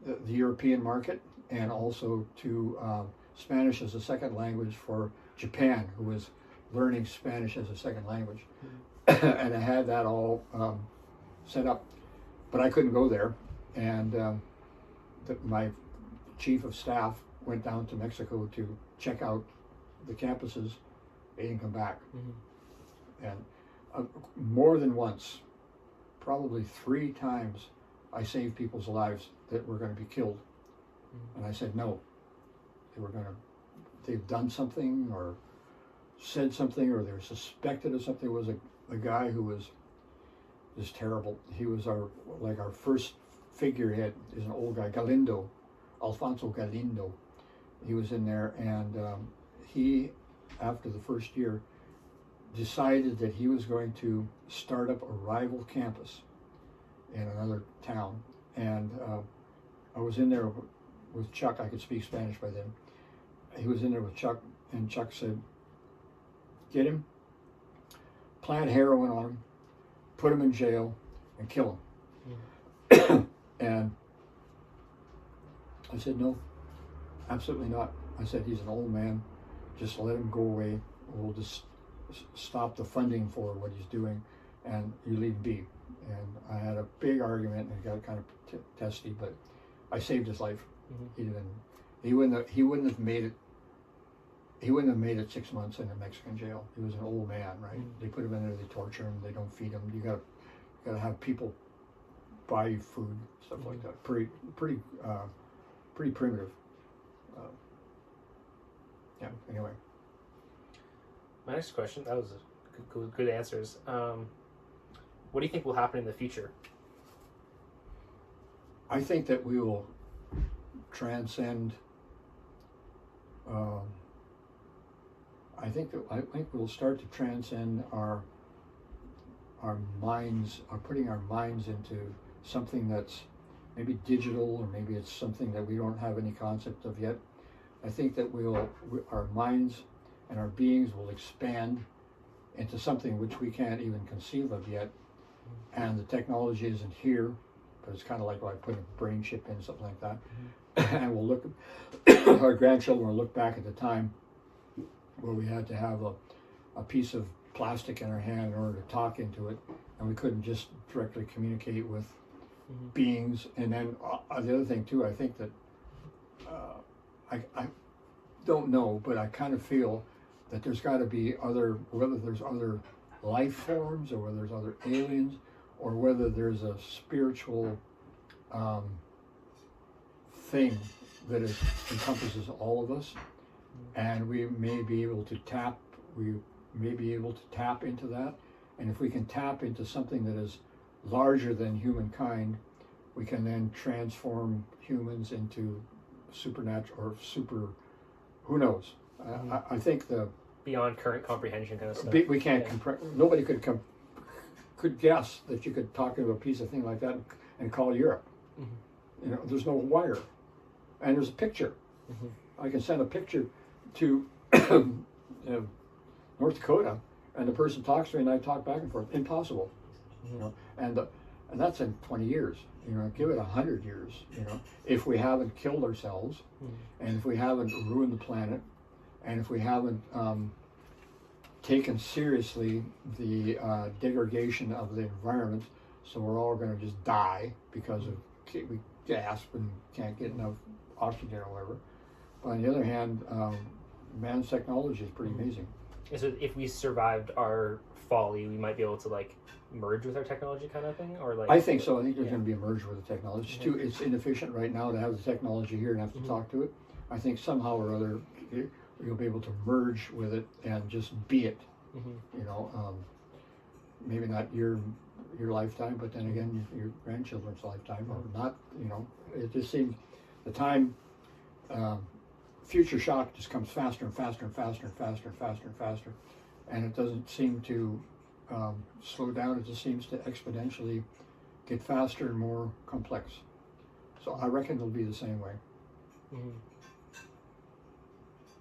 the European market, and also to Spanish as a second language for Japan, who was learning Spanish as a second language. Mm-hmm. And I had that all set up, but I couldn't go there. And my chief of staff went down to Mexico to check out the campuses. They didn't come back. Mm-hmm. And more than once, probably 3 times, I saved people's lives that were going to be killed. Mm-hmm. And I said no. They've done something or said something, or they're suspected of something. There was a guy who was just terrible. He was our first figurehead. Is an old guy, Alfonso Galindo. He was in there, and he, after the first year, decided that he was going to start up a rival campus in another town. And I was in there with Chuck. I could speak Spanish by then. He was in there with Chuck, and Chuck said, "Get him, plant heroin on him, put him in jail, and kill him." Mm. And I said, "No, absolutely not." I said, "He's an old man. Just let him go away. We'll just stop the funding for what he's doing, and you leave him be." And I had a big argument, and it got kind of testy, but I saved his life. Mm-hmm. He wouldn't have made it. He wouldn't have made it 6 months in a Mexican jail. He was an old man, right? Mm-hmm. They put him in there, they torture him, they don't feed him. You gotta have people buy you food, stuff mm-hmm. like that. Pretty primitive. Yeah. Anyway. My next question. That was good answers. What do you think will happen in the future? I think that we will transcend. I think we'll start to transcend our minds, or putting our minds into something that's maybe digital, or maybe it's something that we don't have any concept of yet. I think that our minds and our beings will expand into something which we can't even conceive of yet, and the technology isn't here, but it's kind of like when I put a brain chip in, something like that. Mm-hmm. And we'll look, our grandchildren will look back at the time where we had to have a piece of plastic in our hand in order to talk into it, and we couldn't just directly communicate with mm-hmm. beings. And then the other thing too, I think that I don't know, but I kind of feel that there's got to be whether there's other life forms, or whether there's other aliens, or whether there's a spiritual thing that encompasses all of us, and we may be able to tap into that. And if we can tap into something that is larger than humankind, we can then transform humans into supernatural or super, who knows? I think beyond current comprehension kind of stuff. we can't nobody could guess that you could talk into a piece of thing like that and call Europe. You know, there's no wire, and there's a picture. I can send a picture to North Dakota, and the person talks to me, and I talk back and forth. Impossible, you know, and that's in 20 years. You know, give it 100 years. You know, if we haven't killed ourselves, and if we haven't ruined the planet, and if we haven't taken seriously the degradation of the environment, so we're all going to just die because of we gasp and can't get enough oxygen or whatever. But on the other hand, man's technology is pretty amazing. So if we survived our folly, we might be able to like merge with our technology, kind of thing, or like. I think so. I think there's going to be a merge with the technology. It's inefficient right now to have the technology here and have to talk to it. I think somehow or other you'll be able to merge with it and just be it. You know, maybe not your lifetime, but then again your grandchildren's lifetime, or not. You know, it just seems the time. Future shock just comes faster and faster and faster and faster and faster and faster, and it doesn't seem to slow down. It just seems to exponentially get faster and more complex. So I reckon it'll be the same way.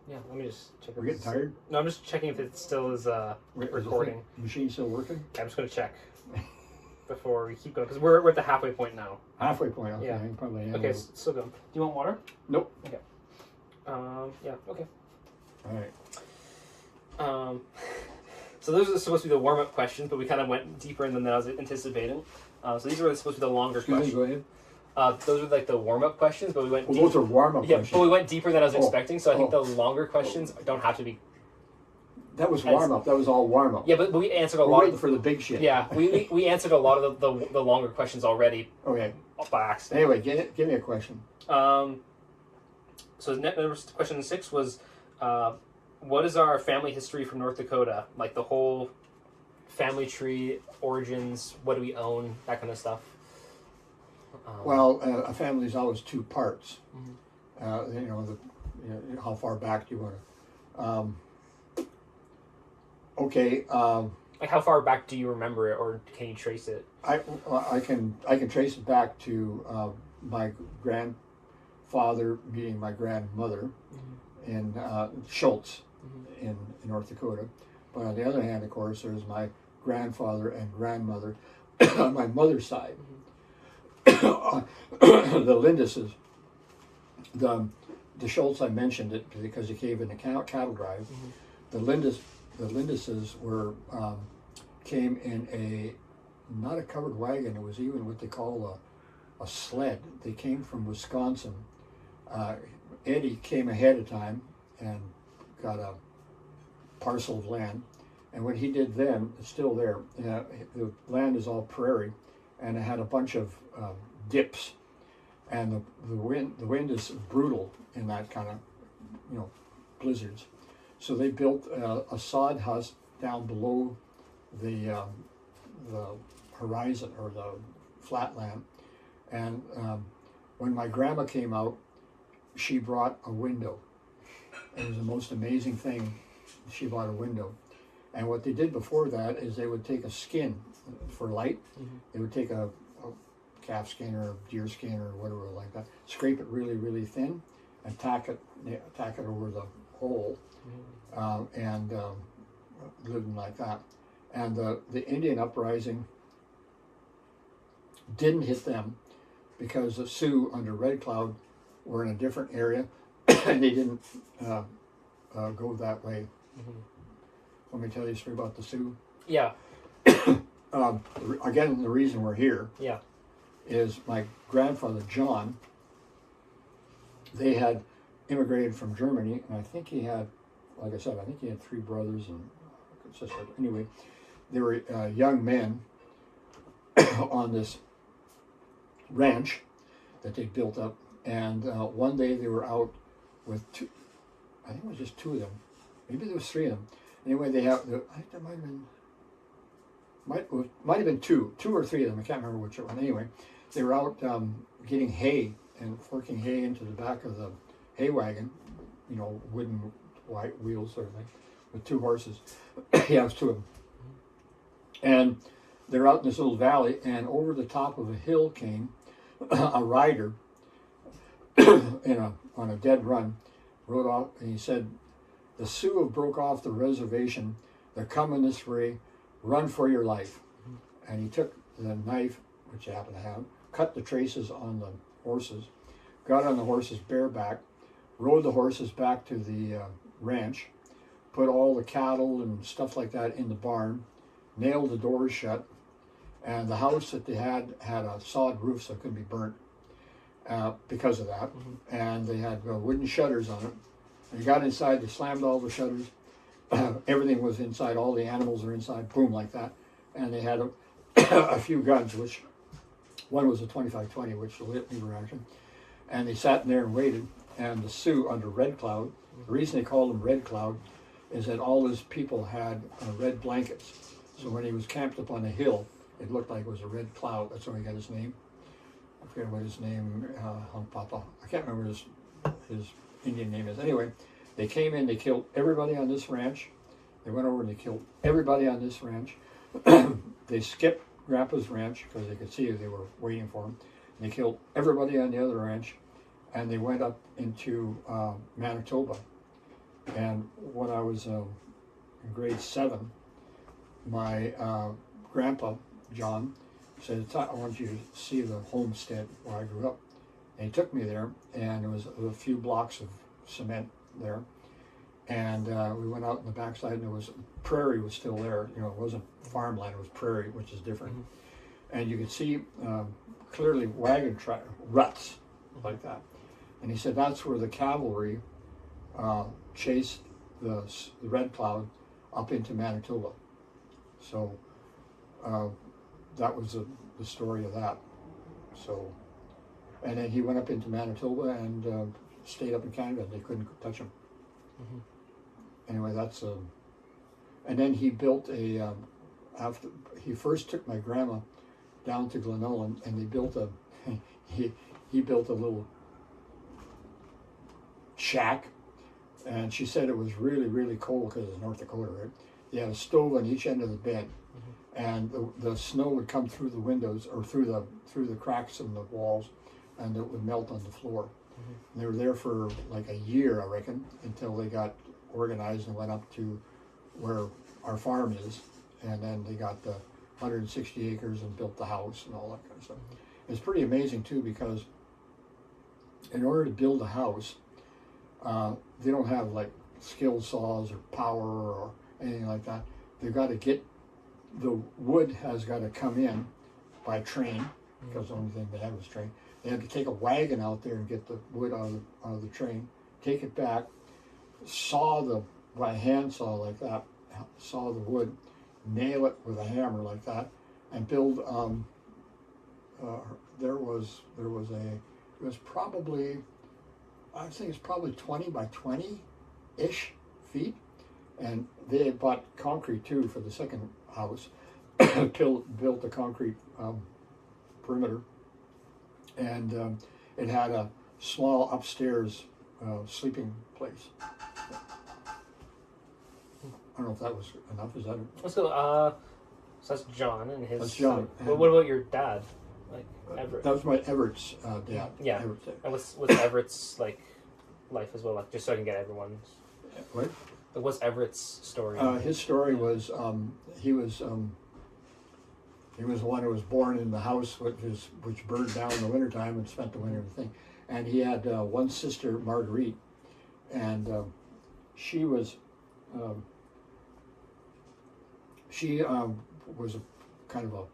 Yeah, let me just check. We're getting tired? No, I'm just checking if it still is recording. The machine still working? I'm just going to check before we keep going, because we're at the halfway point now. Halfway point, okay. Yeah. I can probably handle Okay, it. still going. Do you want water? Nope. Okay. Yeah, okay. All right. So those are supposed to be the warm-up questions, but we kind of went deeper in than I was anticipating. So these were supposed to be the longer questions. Go ahead. Those were like the warm-up questions, but we went Those are warm-up questions. but we went deeper than I was expecting, so I think the longer questions don't have to be. That was warm-up. That was all warm-up. Yeah, but we answered a We're lot waiting for the big shit. Yeah, we answered a lot of the longer questions already. Okay. By accident. Anyway, give me a question. So question 6 was, what is our family history from North Dakota? Like the whole family tree, origins, what do we own, that kind of stuff. Well, a family is always two parts. You know, how far back do you want to? Okay. Like how far back do you remember it, or can you trace it? I can trace it back to my grandfather meeting my grandmother in Schultz in North Dakota. But on the other hand, of course, there's my grandfather and grandmother on my mother's side. The Linduses, the Schultz, I mentioned it because he came in a cattle drive. The Linduses were came in not a covered wagon. It was even what they call a sled. They came from Wisconsin. Eddie came ahead of time and got a parcel of land. And what he did then, it's still there. The land is all prairie, and it had a bunch of dips. And the wind is brutal in that kind of, blizzards. So they built a sod hut down below the horizon, or the flatland. And when my grandma came out, she brought a window. It was the most amazing thing. She bought a window. And what they did before that is they would take a skin for light. They would take a calf skin or a deer skin or whatever like that, scrape it really, really thin, and tack it over the hole, and living like that. And the Indian uprising didn't hit them because the Sioux under Red Cloud were in a different area, and they didn't go that way. Let me tell you a story about the Sioux. Yeah. Again, the reason we're here is my grandfather, John, they had immigrated from Germany, and I think he had, like I said, I think he had 3 brothers and a sister. Anyway, they were young men on this ranch that they built up, and one day they were out with I think it was just 2 of them, maybe there was 3 of them. Anyway, I think there might have been might have been two or three of them. I can't remember which one. Anyway, they were out getting hay and forking hay into the back of the hay wagon, wooden white wheels sort of thing, with two horses. Yeah, it was two of them. And they're out in this little valley, and over the top of a hill came a rider on a dead run, rode off, and he said, "The Sioux have broke off the reservation. They're coming this way. Run for your life." And he took the knife, which he happened to have, cut the traces on the horses, got on the horses bareback, rode the horses back to the ranch, put all the cattle and stuff like that in the barn, nailed the doors shut, and the house that they had a sod roof so it couldn't be burnt because of that, and they had wooden shutters on it. And he got inside, they slammed all the shutters, everything was inside, all the animals are inside, boom, like that. And they had a few guns, which one was a 25-20, which lit lever action. And they sat in there and waited. And the Sioux under Red Cloud, the reason they called him Red Cloud is that all his people had red blankets. So when he was camped up on a hill, it looked like it was a red cloud. That's where he got his name. I forget what his name, Papa. I can't remember his Indian name is. Anyway, they came in, they killed everybody on this ranch. They went over and they killed everybody on this ranch. They skipped Grandpa's ranch because they could see they were waiting for him. And they killed everybody on the other ranch, and they went up into Manitoba. And when I was in grade 7, my grandpa, John, said, "I want you to see the homestead where I grew up." And he took me there, and there was a few blocks of cement there. And we went out in the backside, and there was prairie was still there. It wasn't farmland; it was prairie, which is different. And you could see clearly wagon ruts like that. And he said that's where the cavalry chased the Red Cloud up into Manitoba. So that was the story of that. So, and then he went up into Manitoba and stayed up in Canada. They couldn't touch him. Anyway, that's and then he built after he first took my grandma down to Glenolin, and they built he built a little shack, and she said it was really, really cold because it's North Dakota, right? They had a stove on each end of the bed, and the snow would come through the windows or through the cracks in the walls, and it would melt on the floor. And they were there for like a year, I reckon, until they got organized and went up to where our farm is, and then they got the 160 acres and built the house and all that kind of stuff. It's pretty amazing too, because in order to build a house, they don't have like skill saws or power or anything like that. They've got to get the wood has got to come in by train, because the only thing they had was train. They had to take a wagon out there and get the wood out of the train, take it back, saw by hand saw like that, saw the wood, nail it with a hammer like that, and build. There was probably, I think it's probably 20 by 20-ish feet, and they had bought concrete too for the second house, built the concrete perimeter, and it had a small upstairs sleeping place. I don't know if that was enough. Is that? So that's John and his. That's John. What about your dad, like Everett? That was my Everett's dad. Yeah. Everett's dad. And what's Everett's like life as well? Like, just so I can get everyone's. What? What's Everett's story? His story was he was the one who was born in the house which burned down in the wintertime and spent the winter and everything. And he had one sister, Marguerite, and she was a kind of a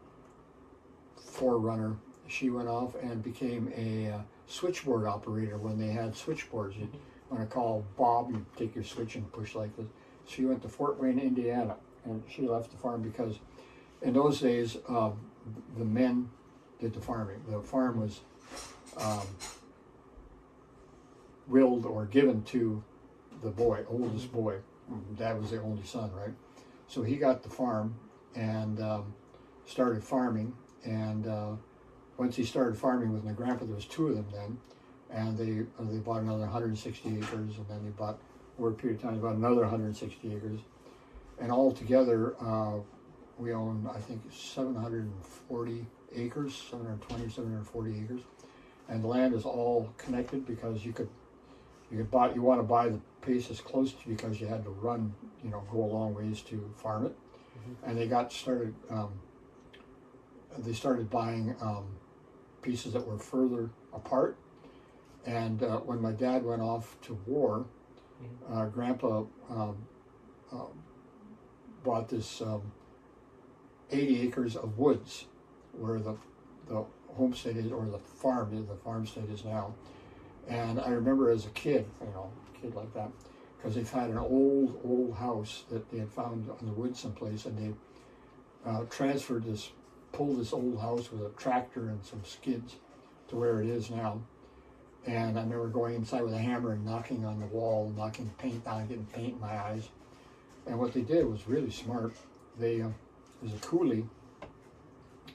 forerunner. She went off and became a switchboard operator when they had switchboards. You'd want to call Bob, you take your switch and push like this. She went to Fort Wayne, Indiana, and she left the farm because in those days the men did the farming. The farm was willed or given to the boy, oldest boy. Dad was the only son, right? So he got the farm, and started farming. And once he started farming with my grandpa, there was two of them then, and they bought another 160 acres, and then they bought, over a period of time, about another 160 acres. And all together, we own, I think, 740 acres, 720 or 740 acres. And the land is all connected because you want to buy the pieces close to, because you had to run, go a long ways to farm it. Mm-hmm. And they started buying pieces that were further apart. And when my dad went off to war, Grandpa bought this 80 acres of woods where the homestead is, or the farmstead is now. And I remember as a kid, kid like that, because they've had an old house that they had found on the woods someplace, and they pulled this old house with a tractor and some skids to where it is now. And I remember going inside with a hammer and knocking on the wall, knocking paint down, getting paint in my eyes. And what they did was really smart. There's a coulee,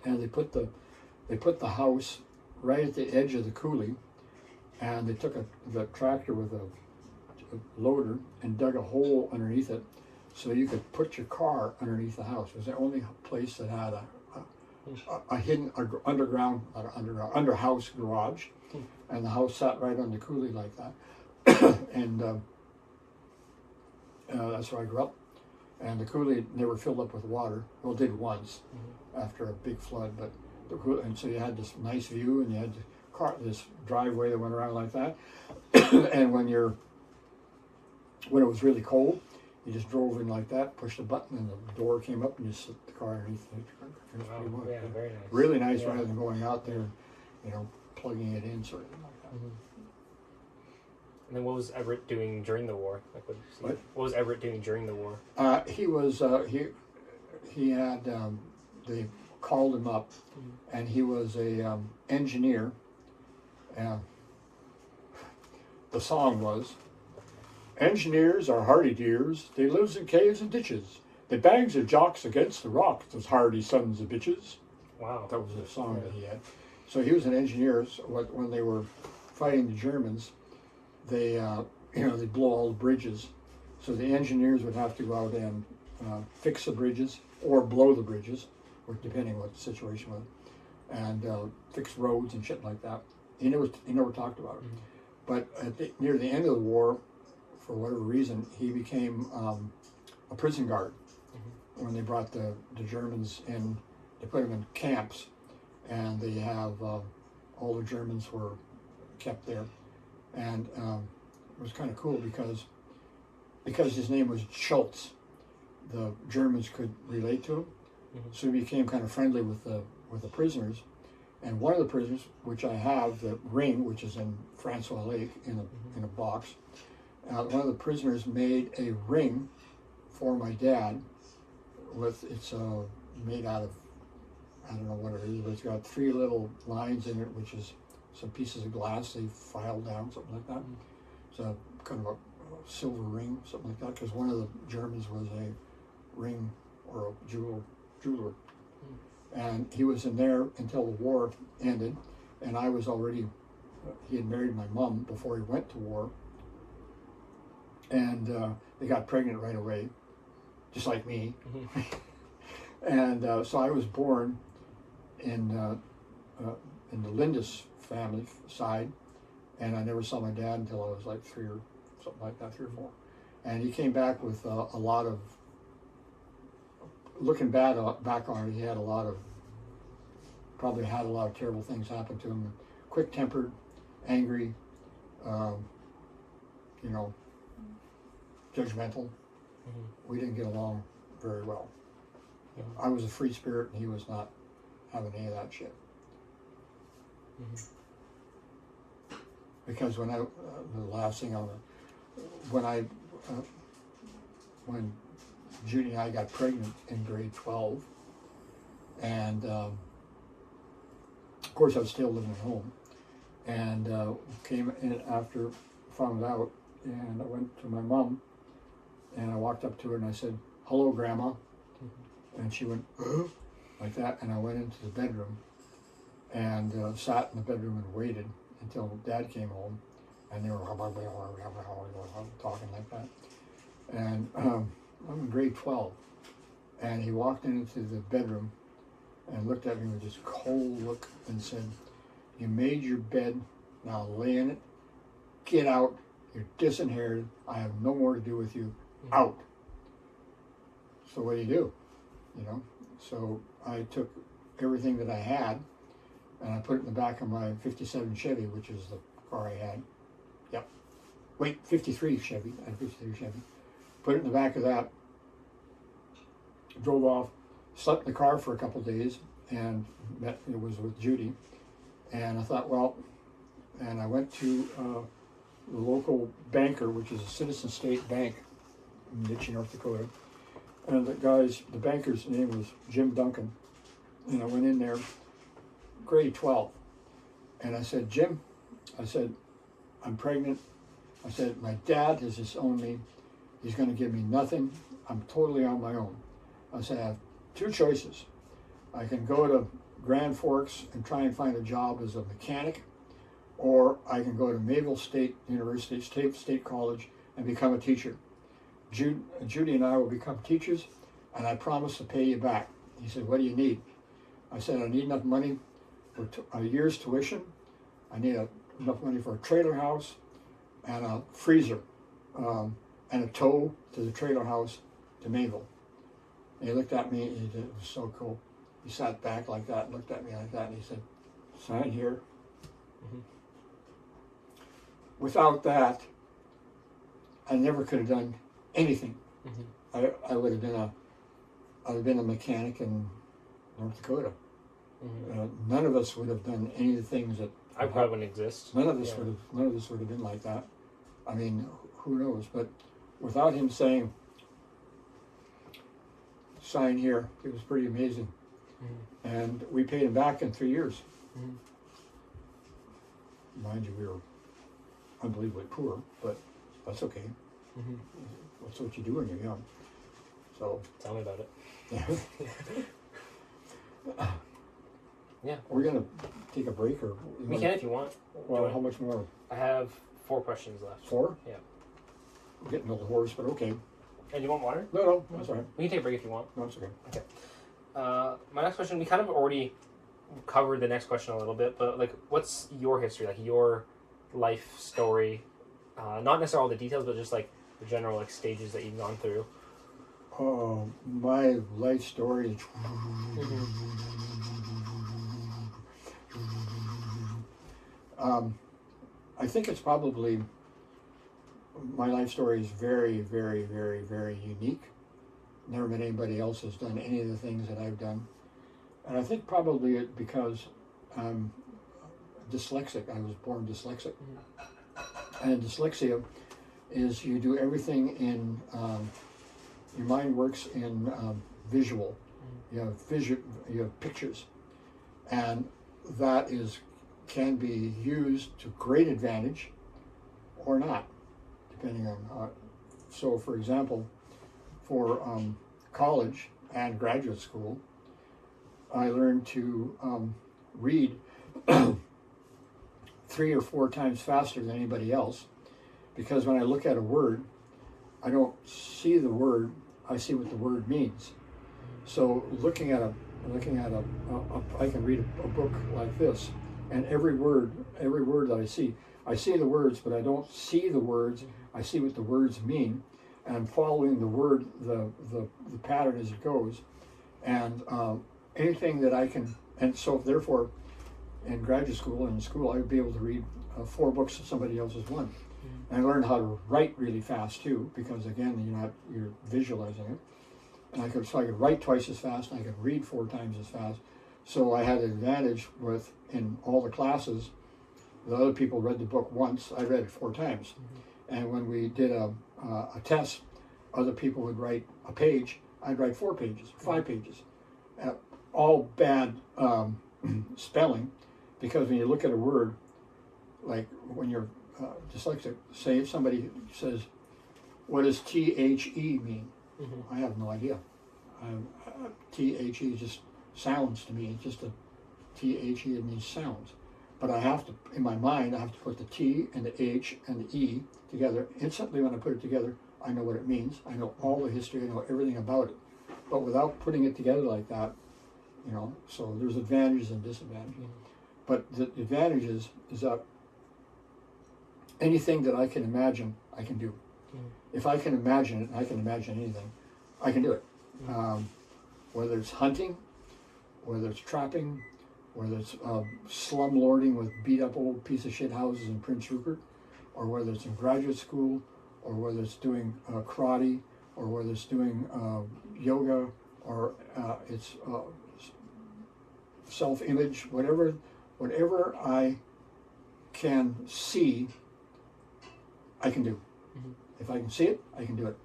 and they put the house right at the edge of the coulee, and they took the tractor with a loader and dug a hole underneath it, so you could put your car underneath the house. It was the only place that had a hidden under-house garage, and the house sat right on the coulee like that. And that's where I grew up. And the coulee never filled up with water. Well, it did once after a big flood, but and so you had this nice view, and you had this driveway that went around like that. And when it was really cold, you just drove in like that, pushed a button, and the door came up, and you set the car underneath it. Wow. Yeah, very nice. Really nice, rather than going out there, plugging it in, sort of like that. Mm-hmm. And then what was Everett doing during the war? What was Everett doing during the war? He was he had they called him up, and he was a engineer. The song was, "Engineers are hardy deers. They lives in caves and ditches. They bangs their jocks against the rock. Those hardy sons of bitches." Wow, that was a song that he had. So he was an engineer. So when they were fighting the Germans, they they'd blow all the bridges. So the engineers would have to go out and fix the bridges or blow the bridges, or depending what the situation was, and fix roads and shit like that. He never talked about it. Mm-hmm. But near the end of the war, for whatever reason, he became a prison guard. Mm-hmm. When they brought the Germans in, they put them in camps, and they have all the Germans were kept there. And it was kind of cool because his name was Schultz, the Germans could relate to him. Mm-hmm. So he became kind of friendly with the prisoners. And one of the prisoners, which I have, the ring, which is in Francois Lake in a box, one of the prisoners made a ring for my dad. It's made out of, I don't know what it is, but it's got 3 little lines in it, which is some pieces of glass they filed down, something like that. Mm-hmm. So kind of a silver ring, something like that, because one of the Germans was a ring or a jeweler. Mm-hmm. And he was in there until the war ended, and I was already, he had married my mom before he went to war, and they got pregnant right away, just like me. Mm-hmm. And so I was born in the Lindis family side, and I never saw my dad until I was like 3 or something like that, 3 or 4. And he came back with a lot of, looking back on it, he had probably had a lot of terrible things happen to him. Quick-tempered, angry, judgmental. Mm-hmm. We didn't get along very well. Yeah. I was a free spirit, and he was not having any of that shit. Mm-hmm. Because when the last thing when Judy and I got pregnant in grade 12, and of course I was still living at home, and came in after, found out, and I went to my mom, and I walked up to her and I said, "Hello, Grandma." Mm-hmm. And she went, like that, and I went into the bedroom and sat in the bedroom and waited until Dad came home, and they were talking like that. And I'm in grade 12, and he walked into the bedroom and looked at me with this cold look and said, "You made your bed, now lay in it, get out, you're disinherited, I have no more to do with you, out." So what do? You know? So I took everything that I had and I put it in the back of my 57 Chevy, which is the car I had. Yep. Wait, 53 Chevy. I had a 53 Chevy. Put it in the back of that, drove off, slept in the car for a couple of days, and it was with Judy. And I thought, well, and I went to the local banker, which is a Citizen State Bank in Ritchie, North Dakota. And the banker's name was Jim Duncan. And I went in there, grade 12. And I said, "Jim," I said, "I'm pregnant." I said, "My dad has disowned me. He's going to give me nothing. I'm totally on my own." I said, "I have two choices. I can go to Grand Forks and try and find a job as a mechanic, or I can go to Mayville State University, State College, and become a teacher. Judy and I will become teachers, and I promise to pay you back." He said, "What do you need?" I said, "I need enough money for a year's tuition. I need enough money for a trailer house and a freezer and a tow to the trailer house to Mayville." And he looked at me, and it was so cool. He sat back like that, and looked at me like that, and he said, "Sign here." Mm-hmm. Without that, I never could have done anything. Mm-hmm. I would have been a mechanic in North Dakota. Mm-hmm. None of us would have done any of the things that I probably wouldn't exist. None of us would have been like that. I mean, who knows? But without him saying, "Sign here," it was pretty amazing. Mm-hmm. And we paid him back in 3 years. Mm-hmm. Mind you, we were unbelievably poor, but that's okay. Mm-hmm. That's what you do when you're young. So tell me about it. Yeah. Yeah. We're gonna take a break, or we can if you want. Well, how much more? I have 4 questions left. 4? Yeah. We're getting a little hoarse, but okay. And you want water? No, that's all right. We can take a break if you want. No, it's okay. Okay. My next question, we kind of already covered the next question a little bit, but like, what's your history, like your life story? Not necessarily all the details, but just like the general like stages that you've gone through. My life story is. I think it's probably, my life story is very, very, very, very unique. Never met anybody else has done any of the things that I've done. And I think probably it because I'm dyslexic. I was born dyslexic. And dyslexia is you do everything in, your mind works in visual. You have pictures. And that can be used to great advantage or not, depending on so for example, for college and graduate school, I learned to read 3 or 4 times faster than anybody else, because when I look at a word, I don't see the word, I see what the word means. So looking at I can read a book like this, and every word that I see the words, but I don't see the words, I see what the words mean, and I'm following the word, the pattern as it goes, and anything that I can, and so therefore, in graduate school and in school, I would be able to read 4 books that somebody else has won. And I learned how to write really fast too, because again, you're visualizing it. And I could write twice as fast, and I could read 4 times as fast. So I had an advantage in all the classes. The other people read the book once, I read it 4 times. And when we did a test, other people would write a page, I'd write 4 pages, 5 pages. All bad spelling, because when you look at a word, like when you're dyslexic, say if somebody says, "What does THE mean?" I have no idea. T-H-E just sounds to me. It's just a T-H-E, it means sounds. But I have to, in my mind, I have to put the T and the H and the E together. Instantly when I put it together, I know what it means. I know all the history, I know everything about it. But without putting it together like that, you know, so there's advantages and disadvantages. But the advantages is that anything that I can imagine, I can do. If I can imagine it, and I can imagine anything, I can do it. Whether it's hunting, whether it's trapping, whether it's slumlording with beat up old piece of shit houses in Prince Rupert, or whether it's in graduate school, or whether it's doing karate, or whether it's doing yoga, or it's self-image, whatever I can see, I can do. If I can see it, I can do it.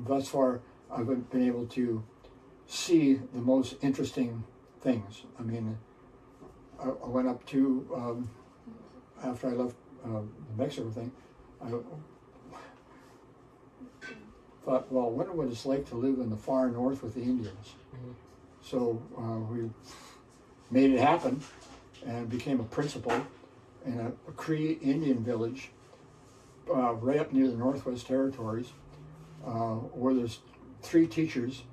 Thus far, I've been able to see the most interesting things. I mean, I went up to, after I left the Mexico thing, I thought, well, I wonder what it's like to live in the far north with the Indians. So we made it happen and became a principal in a Cree Indian village right up near the Northwest Territories, where there's 3 teachers,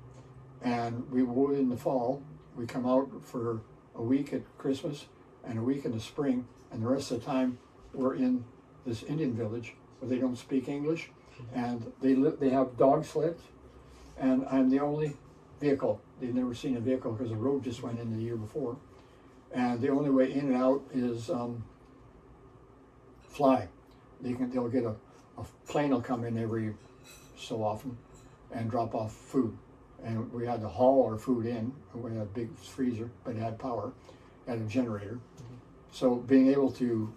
and we would in the fall, we come out for a week at Christmas and a week in the spring, and the rest of the time we're in this Indian village where they don't speak English, and they have dog sleds, and I'm the only vehicle. They've never seen a vehicle because the road just went in the year before, and the only way in and out is fly. They'll get a plane will come in every so often and drop off food, and we had to haul our food in. We had a big freezer, but it had power, and a generator. So being able to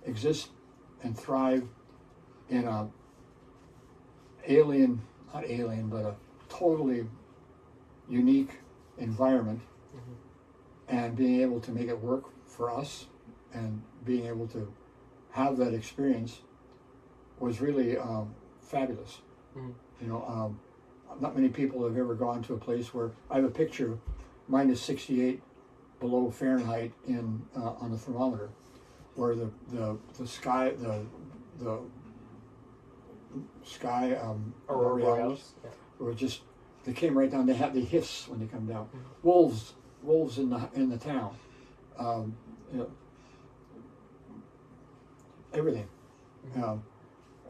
exist and thrive in a not alien, but a totally unique environment, and being able to make it work for us, and being able to have that experience was really fabulous. You know, not many people have ever gone to a place where I have a picture of -68 below Fahrenheit in on the thermometer, where the sky auroras were just, they came right down. They hiss when they come down. Wolves in the town. You know, everything.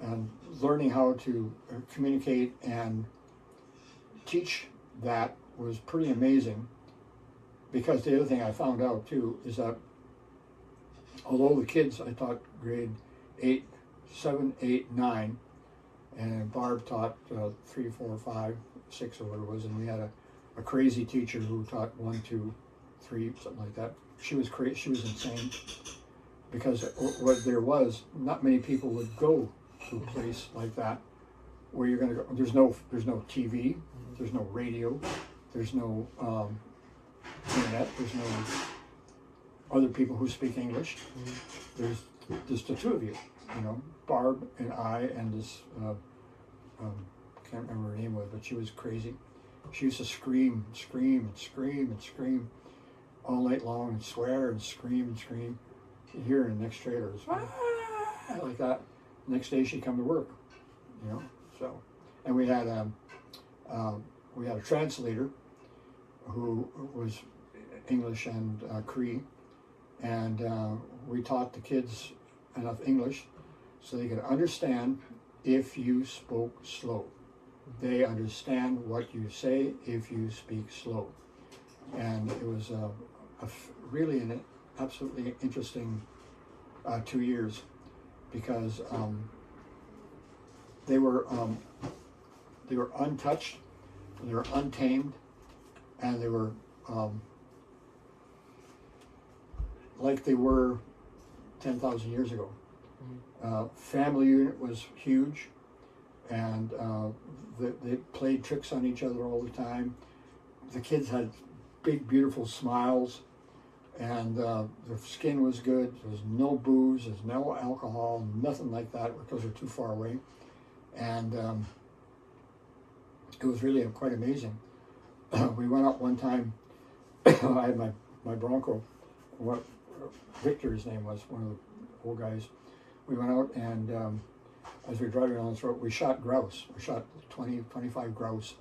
And learning how to communicate and teach that was pretty amazing, because the other thing I found out too is that although the kids, I taught grade 8, 7, 8, 9, and Barb taught 3, 4, 5, 6 or whatever it was, and we had a crazy teacher who taught 1, 2, 3, something like that. She was crazy. She was insane, because what there was, not many people would go to a place like that where you're going to go. There's no TV, there's no radio, there's no internet, there's no other people who speak English. There's just the 2 of you, you know, Barb and I and this can't remember her name was, but she was crazy. She used to scream all night long, and swear and scream. You hear her in the next trailer, like that. Next day she'd come to work, you know. So, and we had a translator who was English and Cree, and we taught the kids enough English so they could understand if you spoke slow. They understand what you say if you speak slow, and it was really an absolutely interesting 2 years, because they were untouched, they were untamed, and they were like they were 10,000 years ago. Family unit was huge, and they played tricks on each other all the time. The kids had big, beautiful smiles, and their skin was good. There was no booze, there's no alcohol, nothing like that, because they're too far away. And it was really quite amazing. We went up one time. I had my Bronco. What Victor, his name was, one of the old guys. We went out and as we were driving down this road, we shot grouse. We shot 25 grouse,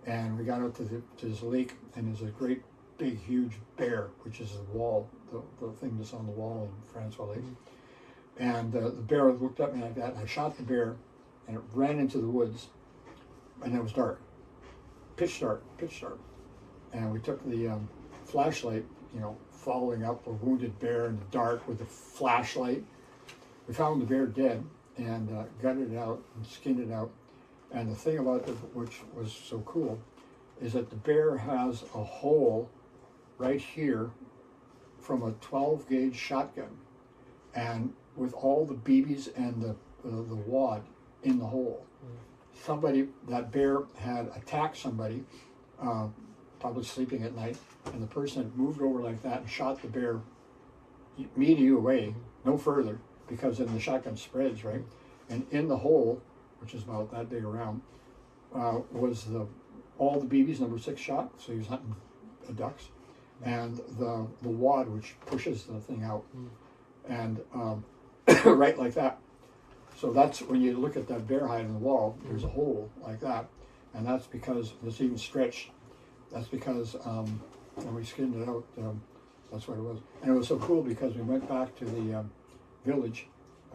and we got out to this lake, and there's a great big huge bear, which is the wall, the thing that's on the wall in Francois Lake. And the bear looked at me like that, and I shot the bear, and it ran into the woods, and it was dark, pitch dark. And we took the flashlight, following up a wounded bear in the dark with the flashlight. We found the bear dead and gutted it out and skinned it out. And the thing about it, which was so cool, is that the bear has a hole right here from a 12 gauge shotgun, and with all the BBs and the wad in the hole. That bear had attacked somebody, probably sleeping at night, and the person had moved over like that and shot the bear, me to you away, no further, because then the shotgun spreads, right? And in the hole, which is about that big around, was all the BBs, number 6 shot, so he was hunting ducks, and the wad which pushes the thing out, and right like that. So that's when you look at that bear hide in the wall, there's a hole like that, and that's because it's even stretched. That's because when we skinned it out, that's what it was. And it was so cool because we went back to the village,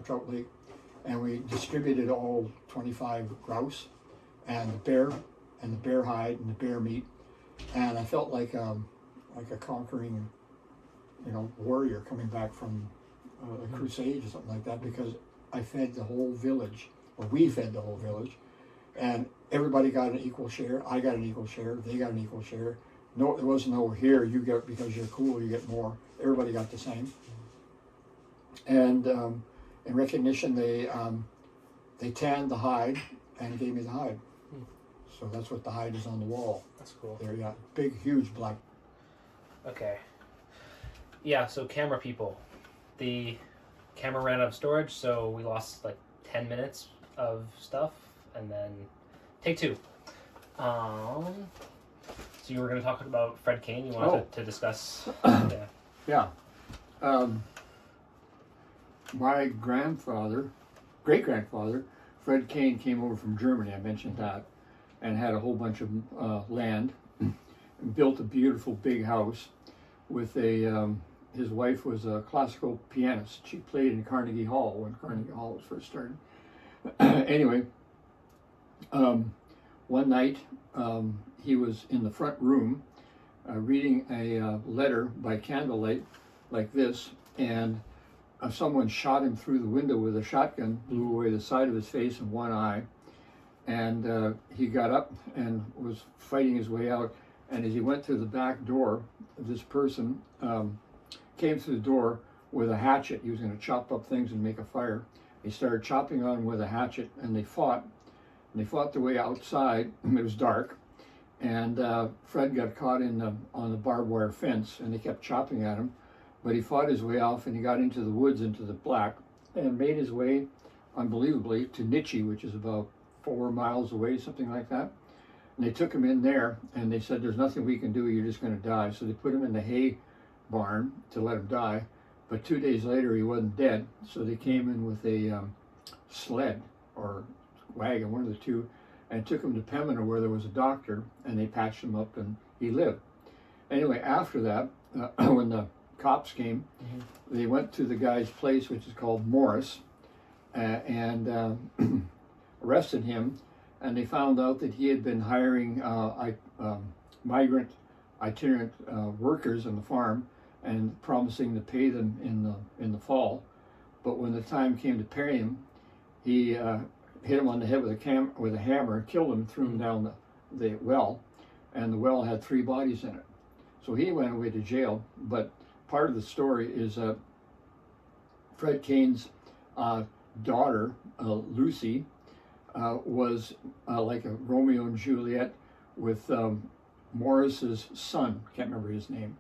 Trout Lake, and we distributed all 25 grouse and the bear hide and the bear meat, and I felt like a conquering, warrior coming back from a crusade or something like that, because I fed the whole village, or we fed the whole village, and everybody got an equal share. I got an equal share. They got an equal share. No, there wasn't no here you get because you're cool, you get more. Everybody got the same. And in recognition, they tanned the hide and gave me the hide. So that's what the hide is on the wall. That's cool. There, yeah, big, huge black. Okay. Yeah. So camera people, the camera ran out of storage, so we lost like 10 minutes of stuff, and then take 2. So you were going to talk about Fred Kane. You wanted to discuss. Yeah. My great-grandfather, Fred Kane, came over from Germany, I mentioned that, and had a whole bunch of land, and built a beautiful big house with his wife was a classical pianist. She played in Carnegie Hall when Carnegie Hall was first started. Anyway, one night he was in the front room reading a letter by candlelight like this, and someone shot him through the window with a shotgun, blew away the side of his face and one eye, and he got up and was fighting his way out, and as he went through the back door, this person came through the door with a hatchet. He was going to chop up things and make a fire. He started chopping on him with a hatchet, and they fought. And they fought their way outside. It was dark, and Fred got caught on the barbed wire fence, and they kept chopping at him. But he fought his way off, and he got into the woods, into the black, and made his way, unbelievably, to Nietzsche, which is about 4 miles away, something like that. And they took him in there, and they said, "There's nothing we can do. You're just going to die." So they put him in the hay barn to let him die. But 2 days later, he wasn't dead. So they came in with a sled or wagon, one of the two, and took him to Pembina, where there was a doctor, and they patched him up, and he lived. Anyway, after that, when the cops came, they went to the guy's place, which is called Morris, and arrested him, and they found out that he had been hiring migrant itinerant workers on the farm and promising to pay them in the fall. But when the time came to pay him, he hit him on the head with a hammer, killed him, threw him down the well, and the well had 3 bodies in it. So he went away to jail. But part of the story is Fred Kane's daughter, Lucy, was like a Romeo and Juliet with Morris's son, can't remember his name.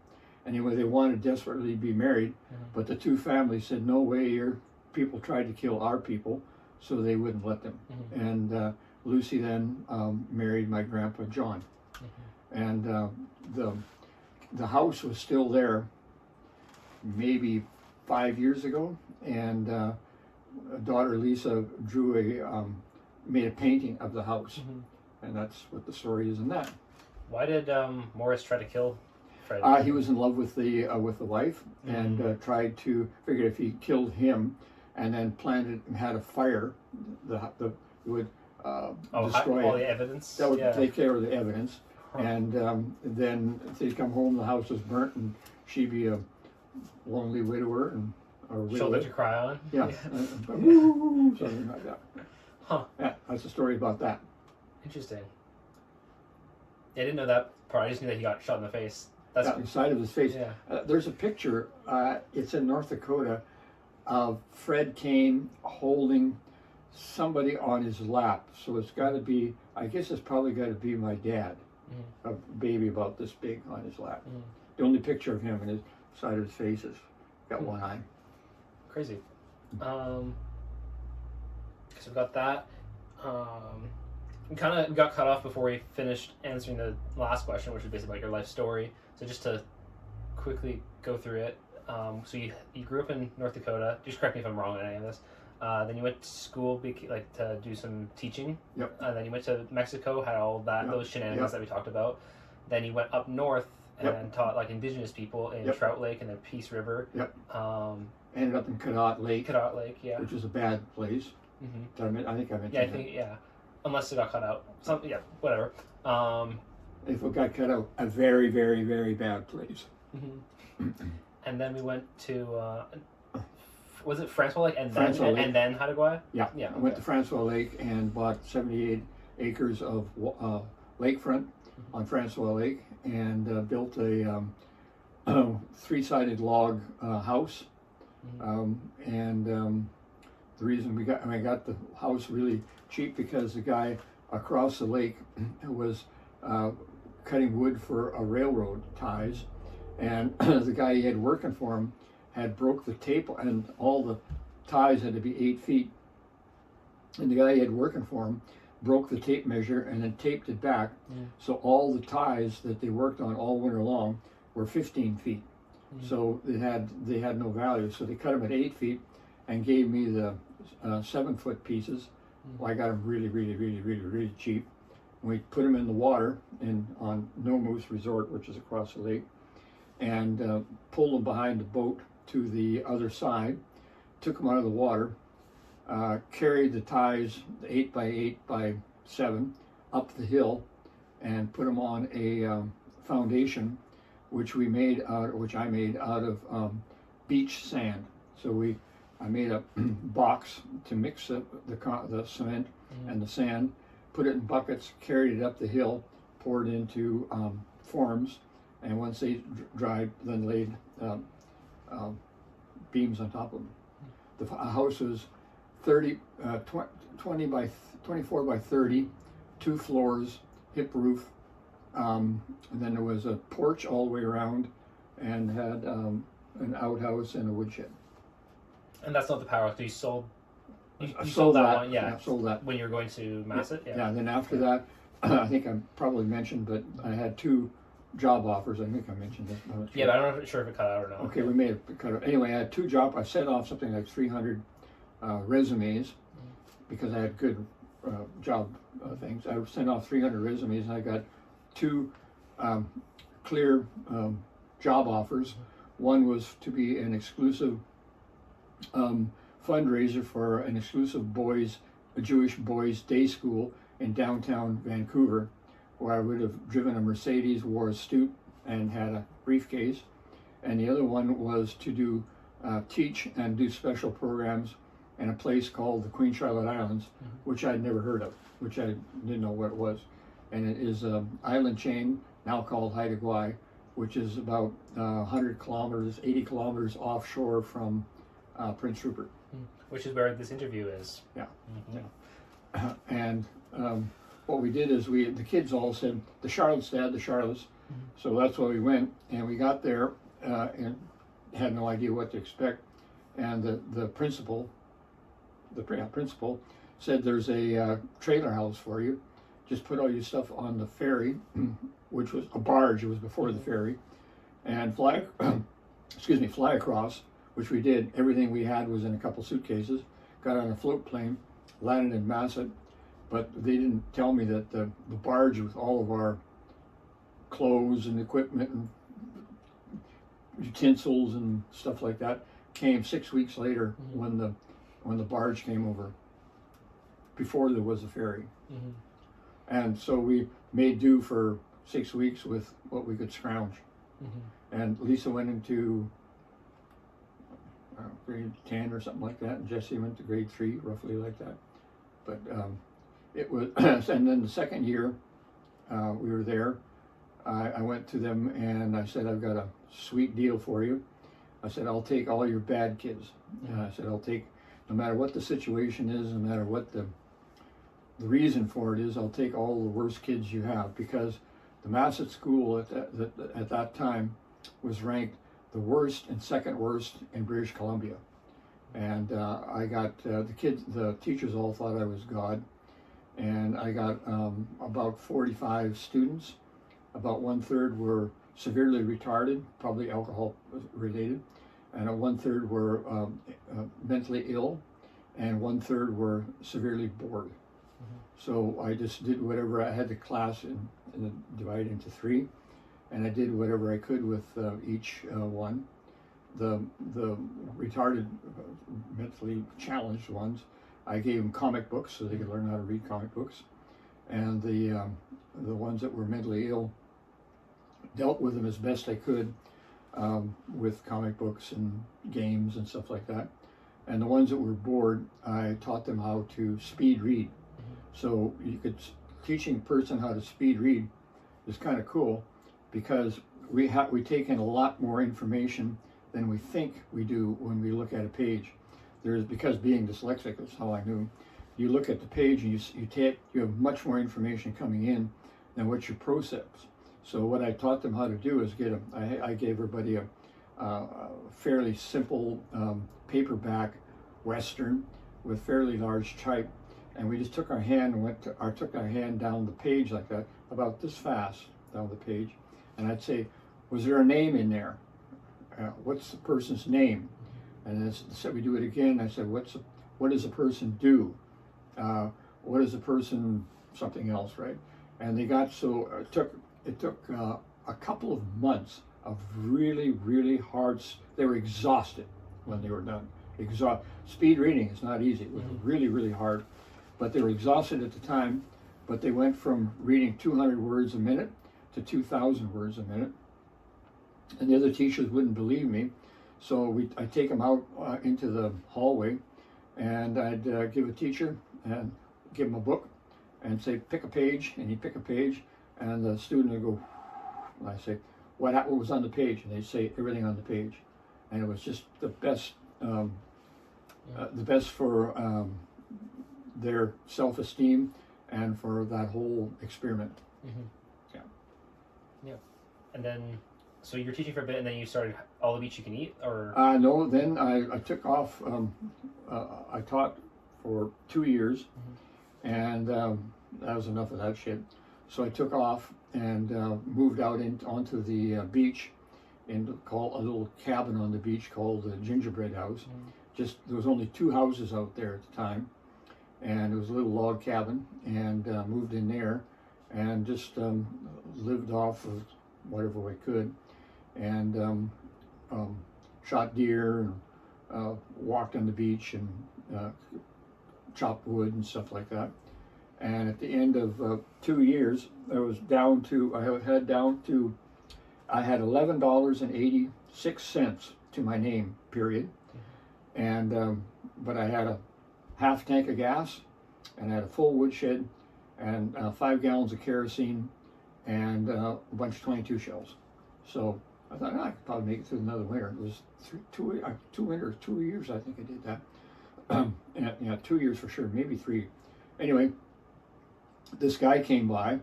Anyway, they wanted desperately to be married, but the two families said, "No way, your people tried to kill our people," so they wouldn't let them. And Lucy then married my grandpa John, and the house was still there maybe 5 years ago, and daughter Lisa made a painting of the house, and that's what the story is in that. Why did Morris try to kill Fred? He was in love with the wife, and tried to figure if he killed him, and then had a fire, it would destroy all the evidence. That would take care of the evidence, and then if they'd come home, the house was burnt, and she'd be a lonely widower shoulder to cry on. Yeah, something like that. Huh. Yeah, that's a story about that. Interesting. I didn't know that part. I just knew that he got shot in the face. That's the side of his face. Yeah. There's a picture. It's in North Dakota of Fred Kane holding somebody on his lap. So it's got to be. I guess it's probably got to be my dad. A baby about this big on his lap. The only picture of him and his side of his face has got one eye. Crazy. So we got that. We got cut off before we finished answering the last question, which was basically about your life story. So just to quickly go through it. So you grew up in North Dakota. Just correct me if I'm wrong on any of this. Then you went to school, to do some teaching. Yep. Then you went to Mexico, had all that those shenanigans that we talked about. Then you went up north and taught like indigenous people in Trout Lake and then Peace River. Yep. Ended up in Cadott Lake. Cadott Lake, yeah. Which is a bad place. I think I mentioned that. Yeah. Unless it got cut out. Whatever. If it got cut out, a very, very, very bad place. And then we went to, was it Francois Lake and then Haida? Yeah. I went to Francois Lake and bought 78 acres of lakefront on Francois Lake and built a three-sided log house. The reason I got the house really cheap because the guy across the lake was cutting wood for a railroad ties, and the guy he had working for him had broke the tape, and all the ties had to be 8 feet. And the guy he had working for him broke the tape measure and then taped it back, so all the ties that they worked on all winter long were 15 feet. So they had no value. So they cut them at 8 feet and gave me the 7 foot pieces. Well, I got them really, really, really, really, really cheap. And we put them in the water on No Moose Resort, which is across the lake, and pulled them behind the boat to the other side. Took them out of the water, carried the ties, the 8 by 8 by 7, up the hill, and put them on a foundation, which I made out of beach sand. So I made a box to mix the cement and the sand, put it in buckets, carried it up the hill, poured into forms, and once they dried, then laid beams on top of them. The house was 20 by 24 by 30, 2 floors, hip roof, and then there was a porch all the way around, and had an outhouse and a woodshed. And that's not the power house. You sold. You sold that one, yeah. Sold that when you were going to Masset. Yeah. And then after that, I think I probably mentioned, but I had 2 job offers. I think I mentioned this. Sure. Yeah, but I'm not sure if it cut out or not. Okay, we made it cut out. Anyway, I had 2 jobs. I sent off something like 300 resumes because I had good job things. I sent off 300 resumes, and I got 2 clear job offers. One was to be an exclusive fundraiser for an exclusive a Jewish boys' day school in downtown Vancouver, where I would have driven a Mercedes, wore a suit, and had a briefcase. And the other one was to teach and do special programs in a place called the Queen Charlotte Islands, which I'd never heard of, which I didn't know what it was. And it is an island chain now called Haida Gwaii, which is about 100 kilometers, 80 kilometers offshore from Prince Rupert. Which is where this interview is. Yeah. And what we did is the kids all said, the Charlottes, Dad, the Charlottes. So that's why we went, and we got there and had no idea what to expect. And the principal said there's a trailer house for you. Just put all your stuff on the ferry, which was a barge. It was before the ferry, and fly across, which we did. Everything we had was in a couple suitcases. Got on a float plane, landed in Masset, but they didn't tell me that the barge with all of our clothes and equipment and utensils and stuff like that came 6 weeks later when the barge came over, before there was a ferry. And so we made do for 6 weeks with what we could scrounge. And Lisa went into grade 10 or something like that, and Jesse went to grade 3, roughly like that. But it was, and then the second year we were there, I went to them and I said, I've got a sweet deal for you. I said, I'll take all your bad kids. I said, I'll take, no matter what the situation is, no matter what the reason for it is, I'll take all the worst kids you have, because the Masset school at that time was ranked the worst and second worst in British Columbia. And I got, the teachers all thought I was God. And I got about 45 students. About 1/3 were severely retarded, probably alcohol related. And 1/3 were mentally ill. And 1/3 were severely bored. So I just did whatever. I had the class divided into 3, and I did whatever I could with each one. The retarded, mentally challenged ones, I gave them comic books so they could learn how to read comic books, and the ones that were mentally ill, dealt with them as best I could with comic books and games and stuff like that. And the ones that were bored, I taught them how to speed read. So you could, teaching a person how to speed read is kind of cool, because we take in a lot more information than we think we do when we look at a page. Because being dyslexic, that's how I knew. You look at the page and you have much more information coming in than what you process. So what I taught them how to do is I gave everybody a fairly simple paperback Western with fairly large type. And we just took our hand and took our hand down the page like that, about this fast down the page. And I'd say, was there a name in there? What's the person's name? And so we do it again. I said, what does a person do? What is a person, something else, right? And they got, so it took a couple of months of really, really hard, they were exhausted when they were done. Speed reading is not easy. It was really, really hard. But they were exhausted at the time, but they went from reading 200 words a minute to 2,000 words a minute. And the other teachers wouldn't believe me. So I'd take them out into the hallway, and I'd give a teacher and give him a book and say, pick a page, and he'd pick a page, and the student would go, and I say, what was on the page? And they'd say everything on the page. And it was just the best for their self-esteem and for that whole experiment. Yeah. And then, so you're teaching for a bit, and then you started All the Beach You Can Eat, or? No, then I took off. I taught for 2 years, and that was enough of that shit. So I took off and moved out onto the beach, and called a little cabin on the beach called the Gingerbread House. Just, there was only 2 houses out there at the time, and it was a little log cabin, and moved in there, and just lived off of whatever we could, and shot deer, and walked on the beach, and chopped wood and stuff like that. And at the end of 2 years, I had $11.86 to my name, period. And but I had a half tank of gas, and I had a full woodshed, and 5 gallons of kerosene, and a bunch of 22 shells. So I thought, I could probably make it through another winter. It was 2 years I think I did that. And, 2 years for sure, maybe 3. Anyway, this guy came by,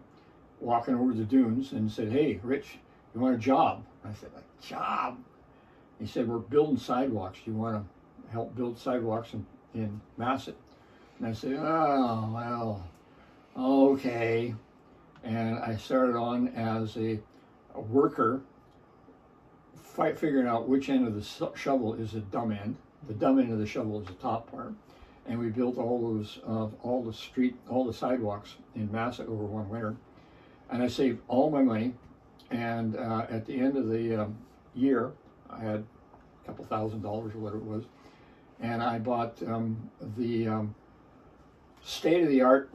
walking over the dunes, and said, "Hey, Rich, you want a job?" I said, "A job?" He said, "We're building sidewalks. Do you want to help build sidewalks in Masset?" And I said, oh, well, okay. And I started on as a worker, figuring out which end of the shovel is the dumb end. The dumb end of the shovel is the top part. And we built all the sidewalks in Massa over one winter. And I saved all my money. And at the end of the year, I had a couple $1,000 or whatever it was. And I bought the state-of-the-art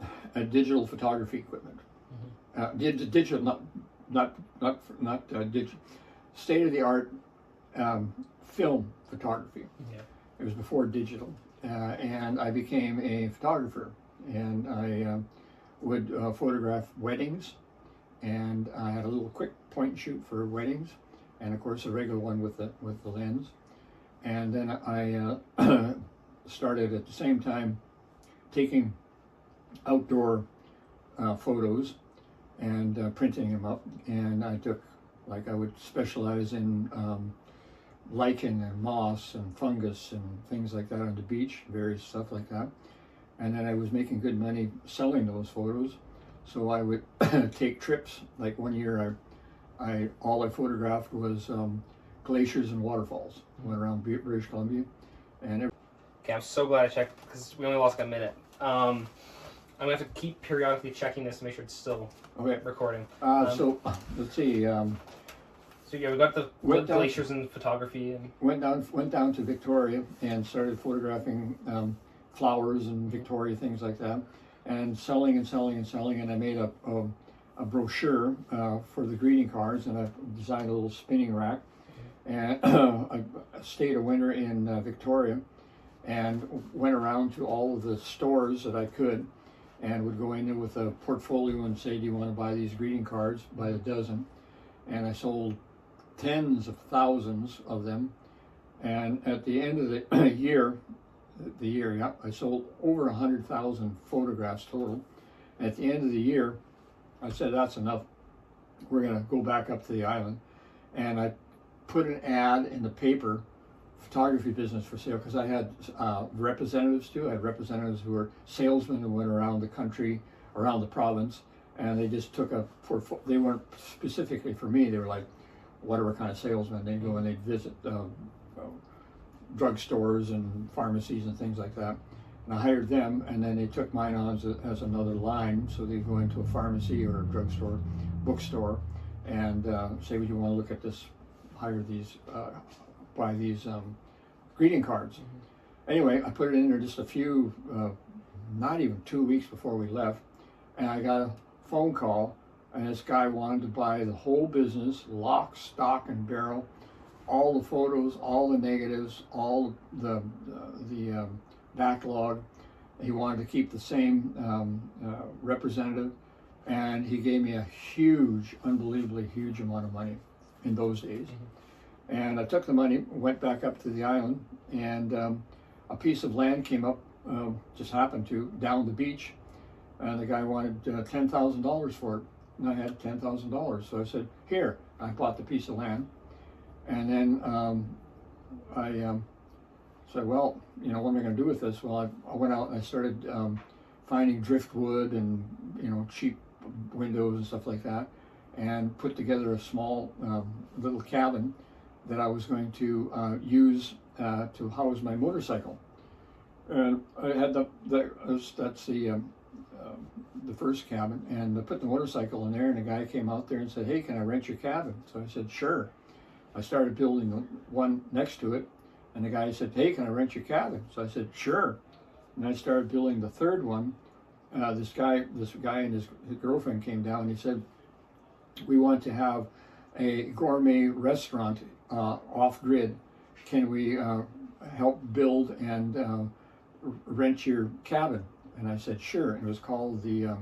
digital photography equipment. Digital, not digital. State-of-the-art film photography. Yeah. It was before digital. And I became a photographer, and I would photograph weddings, and I had a little quick point and shoot for weddings, and of course a regular one with the lens. And then I started at the same time taking outdoor photos and printing them up, and I would specialize in lichen and moss and fungus and things like that on the beach, various stuff like that. And then I was making good money selling those photos. So I would take trips. Like one year, all I photographed was glaciers and waterfalls. Went around British Columbia, and okay, I'm so glad I checked because we only lost like a minute. I'm gonna have to keep periodically checking this to make sure it's still recording. So let's see. So yeah, we got the glaciers and photography, and went down to Victoria and started photographing flowers and Victoria, things like that, and selling. And I made a brochure for the greeting cards, and I designed a little spinning rack. And I stayed a winter in Victoria, and went around to all of the stores that I could, and would go in there with a portfolio and say, "Do you want to buy these greeting cards by the dozen?" And I sold tens of thousands of them, and at the end of the year, I sold over 100,000 photographs total. At the end of the year, I said, that's enough. We're going to go back up to the island, and I put an ad in the paper, photography business for sale, because I had representatives too. I had representatives who were salesmen who went around the country, around the province, and they just took a portfolio. They weren't specifically for me. They were like whatever kind of salesman. They'd go and they'd visit drugstores and pharmacies and things like that. And I hired them, and then they took mine on as another line. So they'd go into a pharmacy or a drugstore, bookstore, and say, would you want to look at this, hire these, buy these greeting cards. Anyway, I put it in there just a few, not even 2 weeks before we left, and I got a phone call, and this guy wanted to buy the whole business, lock, stock, and barrel, all the photos, all the negatives, all the backlog. He wanted to keep the same representative, and he gave me a huge, unbelievably huge amount of money in those days. And I took the money, went back up to the island, and a piece of land came up, just happened to, down the beach, and the guy wanted $10,000 for it. And I had $10,000, so I said, here. I bought the piece of land, and then I said, well, you know, what am I going to do with this? Well, I went out and I started finding driftwood and, you know, cheap windows and stuff like that, and put together a small little cabin that I was going to use to house my motorcycle. And I had that's the first cabin, and I put the motorcycle in there, and a guy came out there and said, hey, can I rent your cabin? So I said, sure. I started building the one next to it, and the guy said, hey, can I rent your cabin? So I said, sure. And I started building the third one. This guy and his girlfriend came down, and he said, we want to have a gourmet restaurant off-grid. Can we help build and rent your cabin? And I said, sure. It was called the,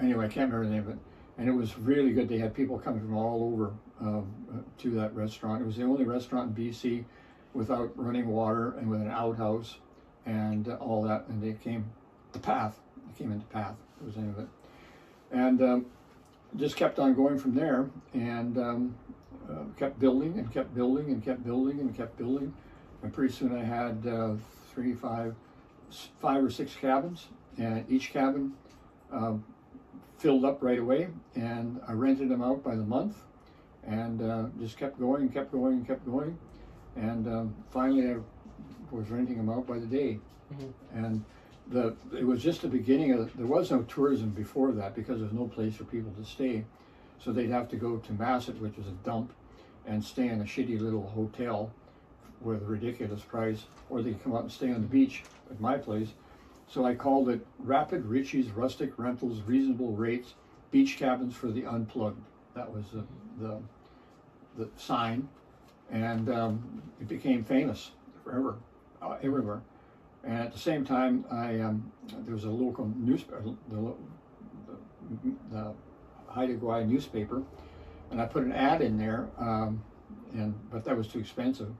anyway, I can't remember the name of it. And it was really good. They had people coming from all over to that restaurant. It was the only restaurant in BC without running water and with an outhouse and all that. And they came, the Path. They came into Path. That was the name of it. And just kept on going from there, and kept building and kept building and kept building and kept building. And pretty soon I had 5 or 6 cabins, and each cabin filled up right away, and I rented them out by the month, and just kept going, and finally I was renting them out by the day. And it was just the beginning of there was no tourism before that because there was no place for people to stay, so they'd have to go to Masset, which was a dump, and stay in a shitty little hotel with a ridiculous price, or they could come out and stay on the beach at my place. So I called it Rapid Richie's Rustic Rentals, Reasonable Rates, Beach Cabins for the Unplugged. That was the sign, and it became famous forever, everywhere. And at the same time, there was a local newspaper, the Haida Gwaii newspaper, and I put an ad in there, but that was too expensive.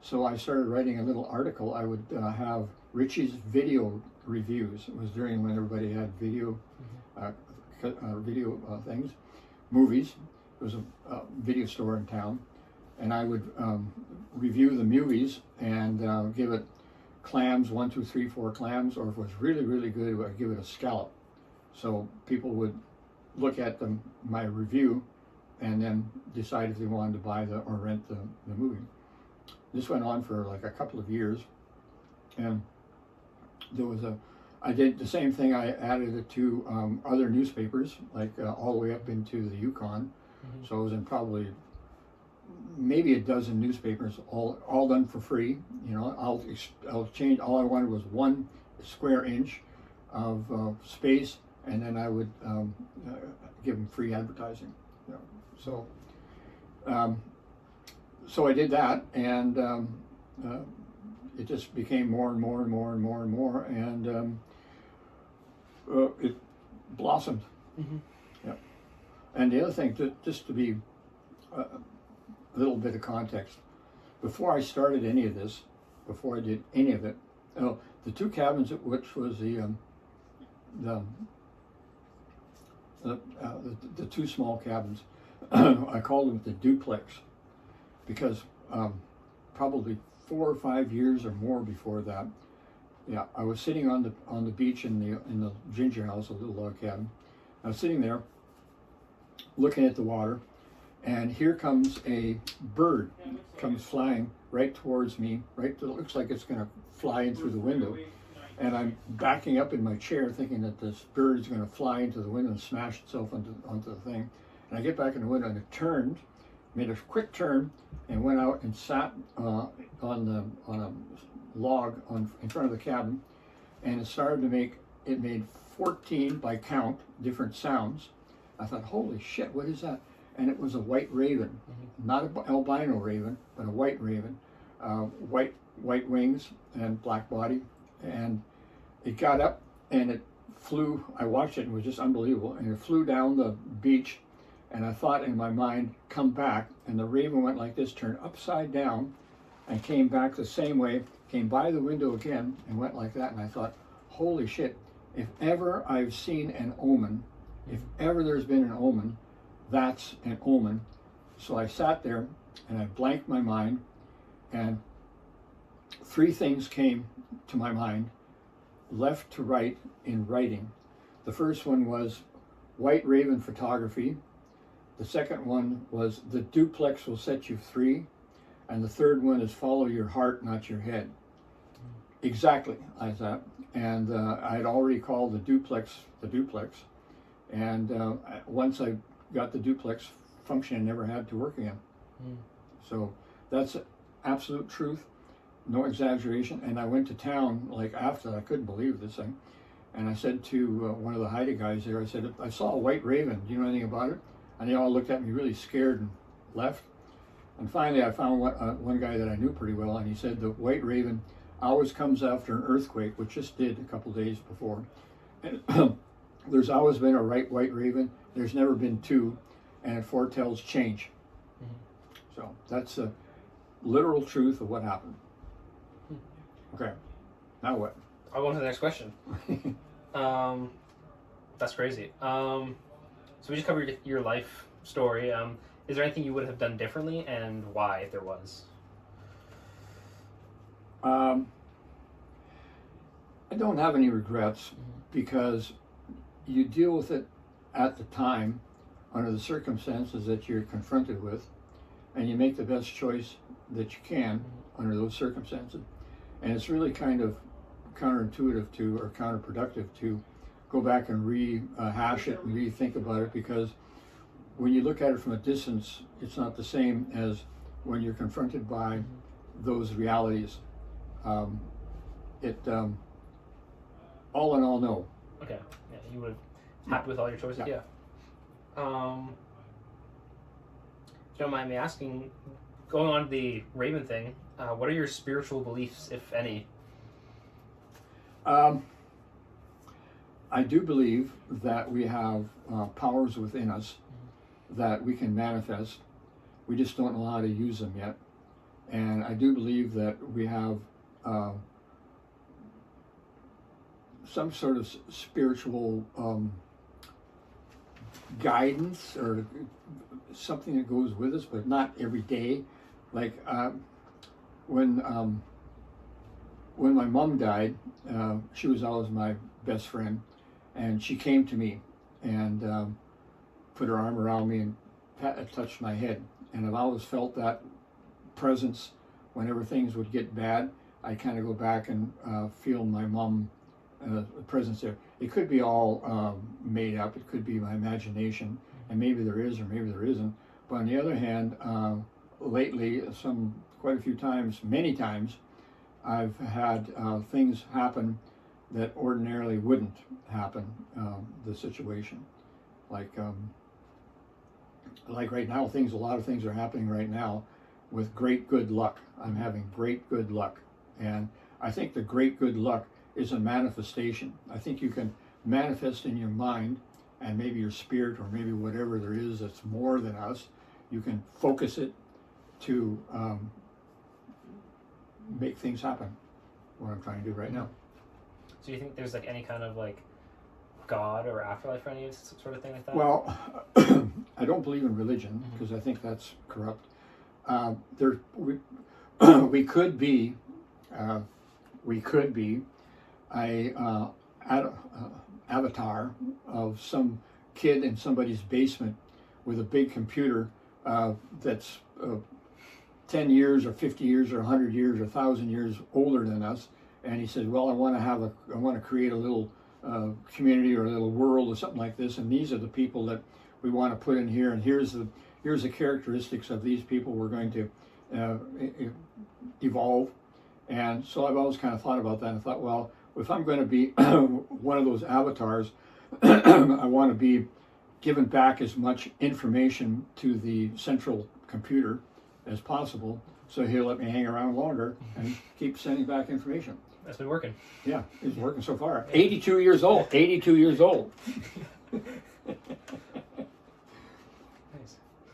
So I started writing a little article. I would have Richie's video reviews. It was during when everybody had video, things, movies. There was a video store in town, and I would review the movies and give it clams, 1, 2, 3, 4 clams, or if it was really, really good, I'd give it a scallop. So people would look at my review and then decide if they wanted to buy or rent the movie. This went on for like a couple of years, and I did the same thing. I added it to other newspapers, like all the way up into the Yukon. So I was in probably maybe a dozen newspapers, all done for free. You know, I'll change. All I wanted was 1 square inch of space, and then I would give them free advertising. You know, so I did that, and it just became more and more and more and more and more, and it blossomed. Yeah. And the other thing, just to be a little bit of context, before I started any of this, before I did any of it, the 2 cabins, which was the 2 small cabins, I called them the duplex, because probably 4 or 5 years or more before that, yeah, I was sitting on the beach in the ginger house, a little log cabin. I was sitting there, looking at the water, and here comes a bird, comes flying right towards me. It looks like it's going to fly in through the window, and I'm backing up in my chair, thinking that this bird is going to fly into the window and smash itself onto the thing. And I get back in the window, and it turned, made a quick turn, and went out and sat on a log in front of the cabin, and it made 14 by count different sounds. I thought, holy shit, what is that? And it was a white raven, not an albino raven, but a white raven, white wings and black body, and it got up and it flew. I watched it, and it was just unbelievable, and it flew down the beach. And I thought in my mind, come back, and the raven went like this, turned upside down, and came back the same way, came by the window again, and went like that. And I thought, holy shit, if ever I've seen an omen, if ever there's been an omen, that's an omen. So I sat there, and I blanked my mind, and 3 things came to my mind, left to right in writing. The first one was white raven photography. The second one was the duplex will set you free. And the third one is follow your heart, not your head. Exactly, I thought. And I had already called the duplex. And once I got the duplex functioning, I never had to work again. So that's absolute truth, no exaggeration. And I went to town, like after that, I couldn't believe this thing. And I said to one of the Haida guys there, I said, I saw a white raven, do you know anything about it? And they all looked at me really scared and left. And finally I found one guy that I knew pretty well, and he said the white raven always comes after an earthquake, which just did a couple days before. And there's always been a white raven. There's never been 2, and it foretells change. So that's the literal truth of what happened. Okay, now what? I'll go on to the next question. That's crazy. So we just covered your life story. Is there anything you would have done differently, and why, if there was? I don't have any regrets because you deal with it at the time under the circumstances that you're confronted with, and you make the best choice that you can under those circumstances. And it's really kind of counterintuitive to, or counterproductive to, go back and rehash it and rethink about it, because when you look at it from a distance, it's not the same as when you're confronted by those realities. All in all, no. Okay. Yeah, you would have happy with all your choices. Yeah. If you don't mind me asking, going on to the Raven thing, what are your spiritual beliefs, if any? I do believe that we have powers within us that we can manifest. We just don't know how to use them yet. And I do believe that we have some sort of spiritual guidance or something that goes with us, but not every day. Like when my mom died, she was always my best friend, and she came to me and put her arm around me and touched my head. And I've always felt that presence whenever things would get bad. I kind of go back and feel my mom presence there. It could be all made up. It could be my imagination, and maybe there is or maybe there isn't. But on the other hand, lately, quite a few times, many times, I've had things happen that ordinarily wouldn't happen. The situation, like right now, a lot of things are happening right now with great good luck. I'm having great good luck, and I think the great good luck is a manifestation. I think you can manifest in your mind, and maybe your spirit, or maybe whatever there is that's more than us. You can focus it to make things happen. What I'm trying to do right now. So you think there's like any kind of like God or afterlife or any sort of thing like that? Well, I don't believe in religion because I think that's corrupt. We could be a avatar of some kid in somebody's basement with a big computer that's 10 years or 50 years or 100 years or 1,000 years older than us, and he says, well, I want to create a little community or a little world or something like this, and these are the people that we want to put in here, and here's the characteristics of these people we're going to evolve. And so I've always kind of thought about that, and thought, well, if I'm going to be one of those avatars, I want to be given back as much information to the central computer as possible, so he'll let me hang around longer and keep sending back information. That's been working. Yeah, it's working so far. 82 years old. 82 years old. Nice.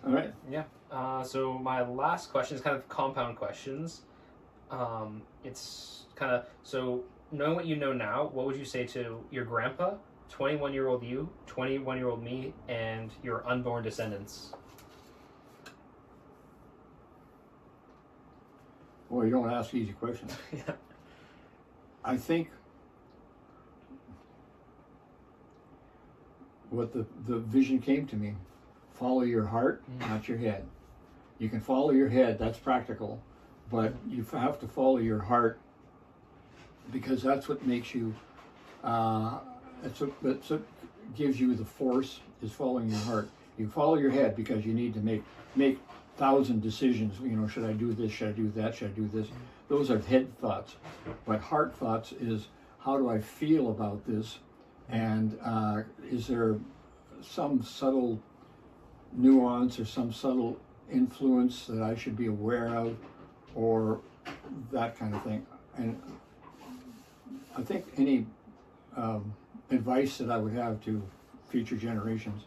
All right. Yeah. So my last question is kind of compound questions. It's kind of, so knowing what you know now, what would you say to your grandpa, 21-year-old you, 21-year-old me, and your unborn descendants? Well, you don't ask easy questions. Yeah. I think what the vision came to me, follow your heart, not your head. You can follow your head, that's practical, but you have to follow your heart, because that's what makes you, that's what gives you the force, is following your heart. You follow your head because you need to make 1,000 decisions. You know, should I do this? Should I do that? Should I do this? Those are head thoughts. But heart thoughts is, how do I feel about this? And is there some subtle nuance or some subtle influence that I should be aware of, or that kind of thing? And I think any advice that I would have to future generations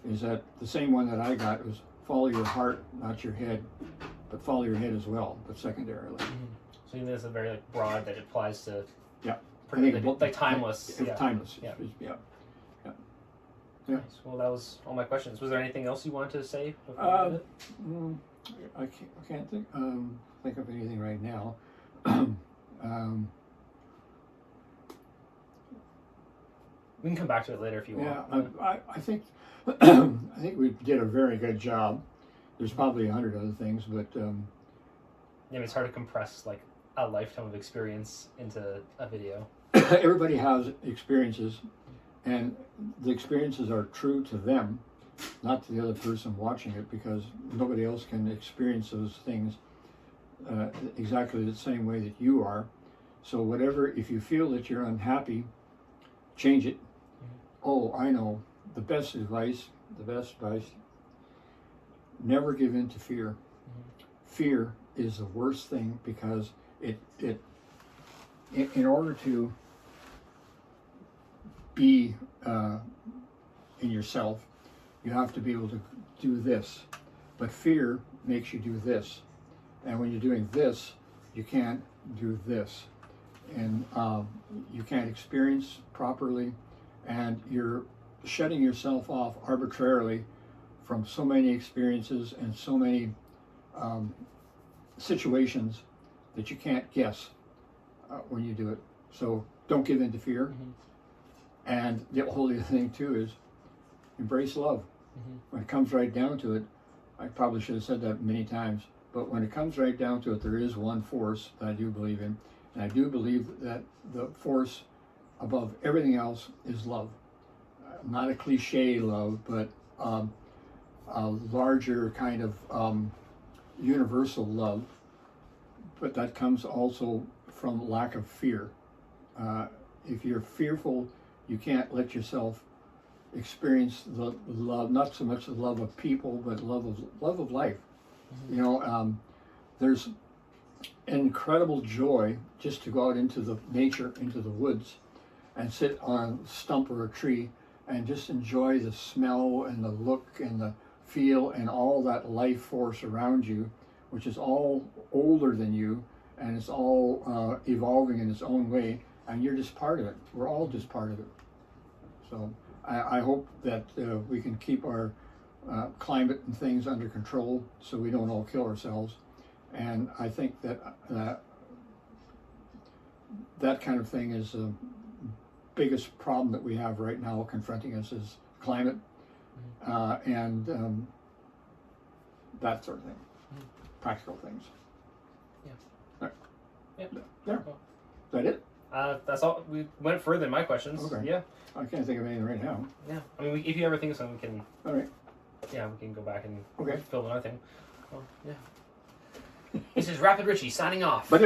is that the same one that I got was, follow your heart, not your head, but follow your head as well, but secondarily. So you think it's a very like broad that applies to, Yeah. pretty like timeless. Yeah. Timeless. Yeah. Yeah. Nice. Well, that was all my questions. Was there anything else you wanted to say before we ended it? I can't think of anything right now. We can come back to it later if you Yeah, want. I think I think we did a very good job. There's probably 100 other things, but Yeah, it's hard to compress like a lifetime of experience into a video. everybody has experiences, and the experiences are true to them, not to the other person watching it, because nobody else can experience those things exactly the same way that you are. So whatever, if you feel that you're unhappy, change it. Oh, I know. The best advice, never give in to fear. Fear is the worst thing, because in order to be in yourself, you have to be able to do this. But fear makes you do this. And when you're doing this, you can't do this. And you can't experience properly, and you're shutting yourself off arbitrarily from so many experiences and so many situations that you can't guess when you do it. So don't give in to fear. And the whole other thing too is embrace love. When it comes right down to it, I probably should have said that many times, but when it comes right down to it, there is one force that I do believe in, and I do believe that the force above everything else is love. Not a cliche love, but a larger kind of universal love, but that comes also from lack of fear. If you're fearful, you can't let yourself experience the love, not so much the love of people, but love of life. You know, there's incredible joy just to go out into the nature, into the woods, and sit on a stump or a tree and just enjoy the smell and the look and the feel and all that life force around you, which is all older than you, and it's all evolving in its own way, and you're just part of it. We're all just part of it. So I hope that we can keep our climate and things under control so we don't all kill ourselves. And I think that that kind of thing is the biggest problem that we have right now confronting us is climate and that sort of thing, practical things. Yeah. Right. Yeah. There. Cool. Is that it? That's all. We went further than my questions. Okay. Yeah. I can't think of anything right now. Yeah. I mean, if you ever think of something, we can. All right. Yeah, we can go back and Okay. film another thing. Well, yeah. This is Rapid Richie signing off. But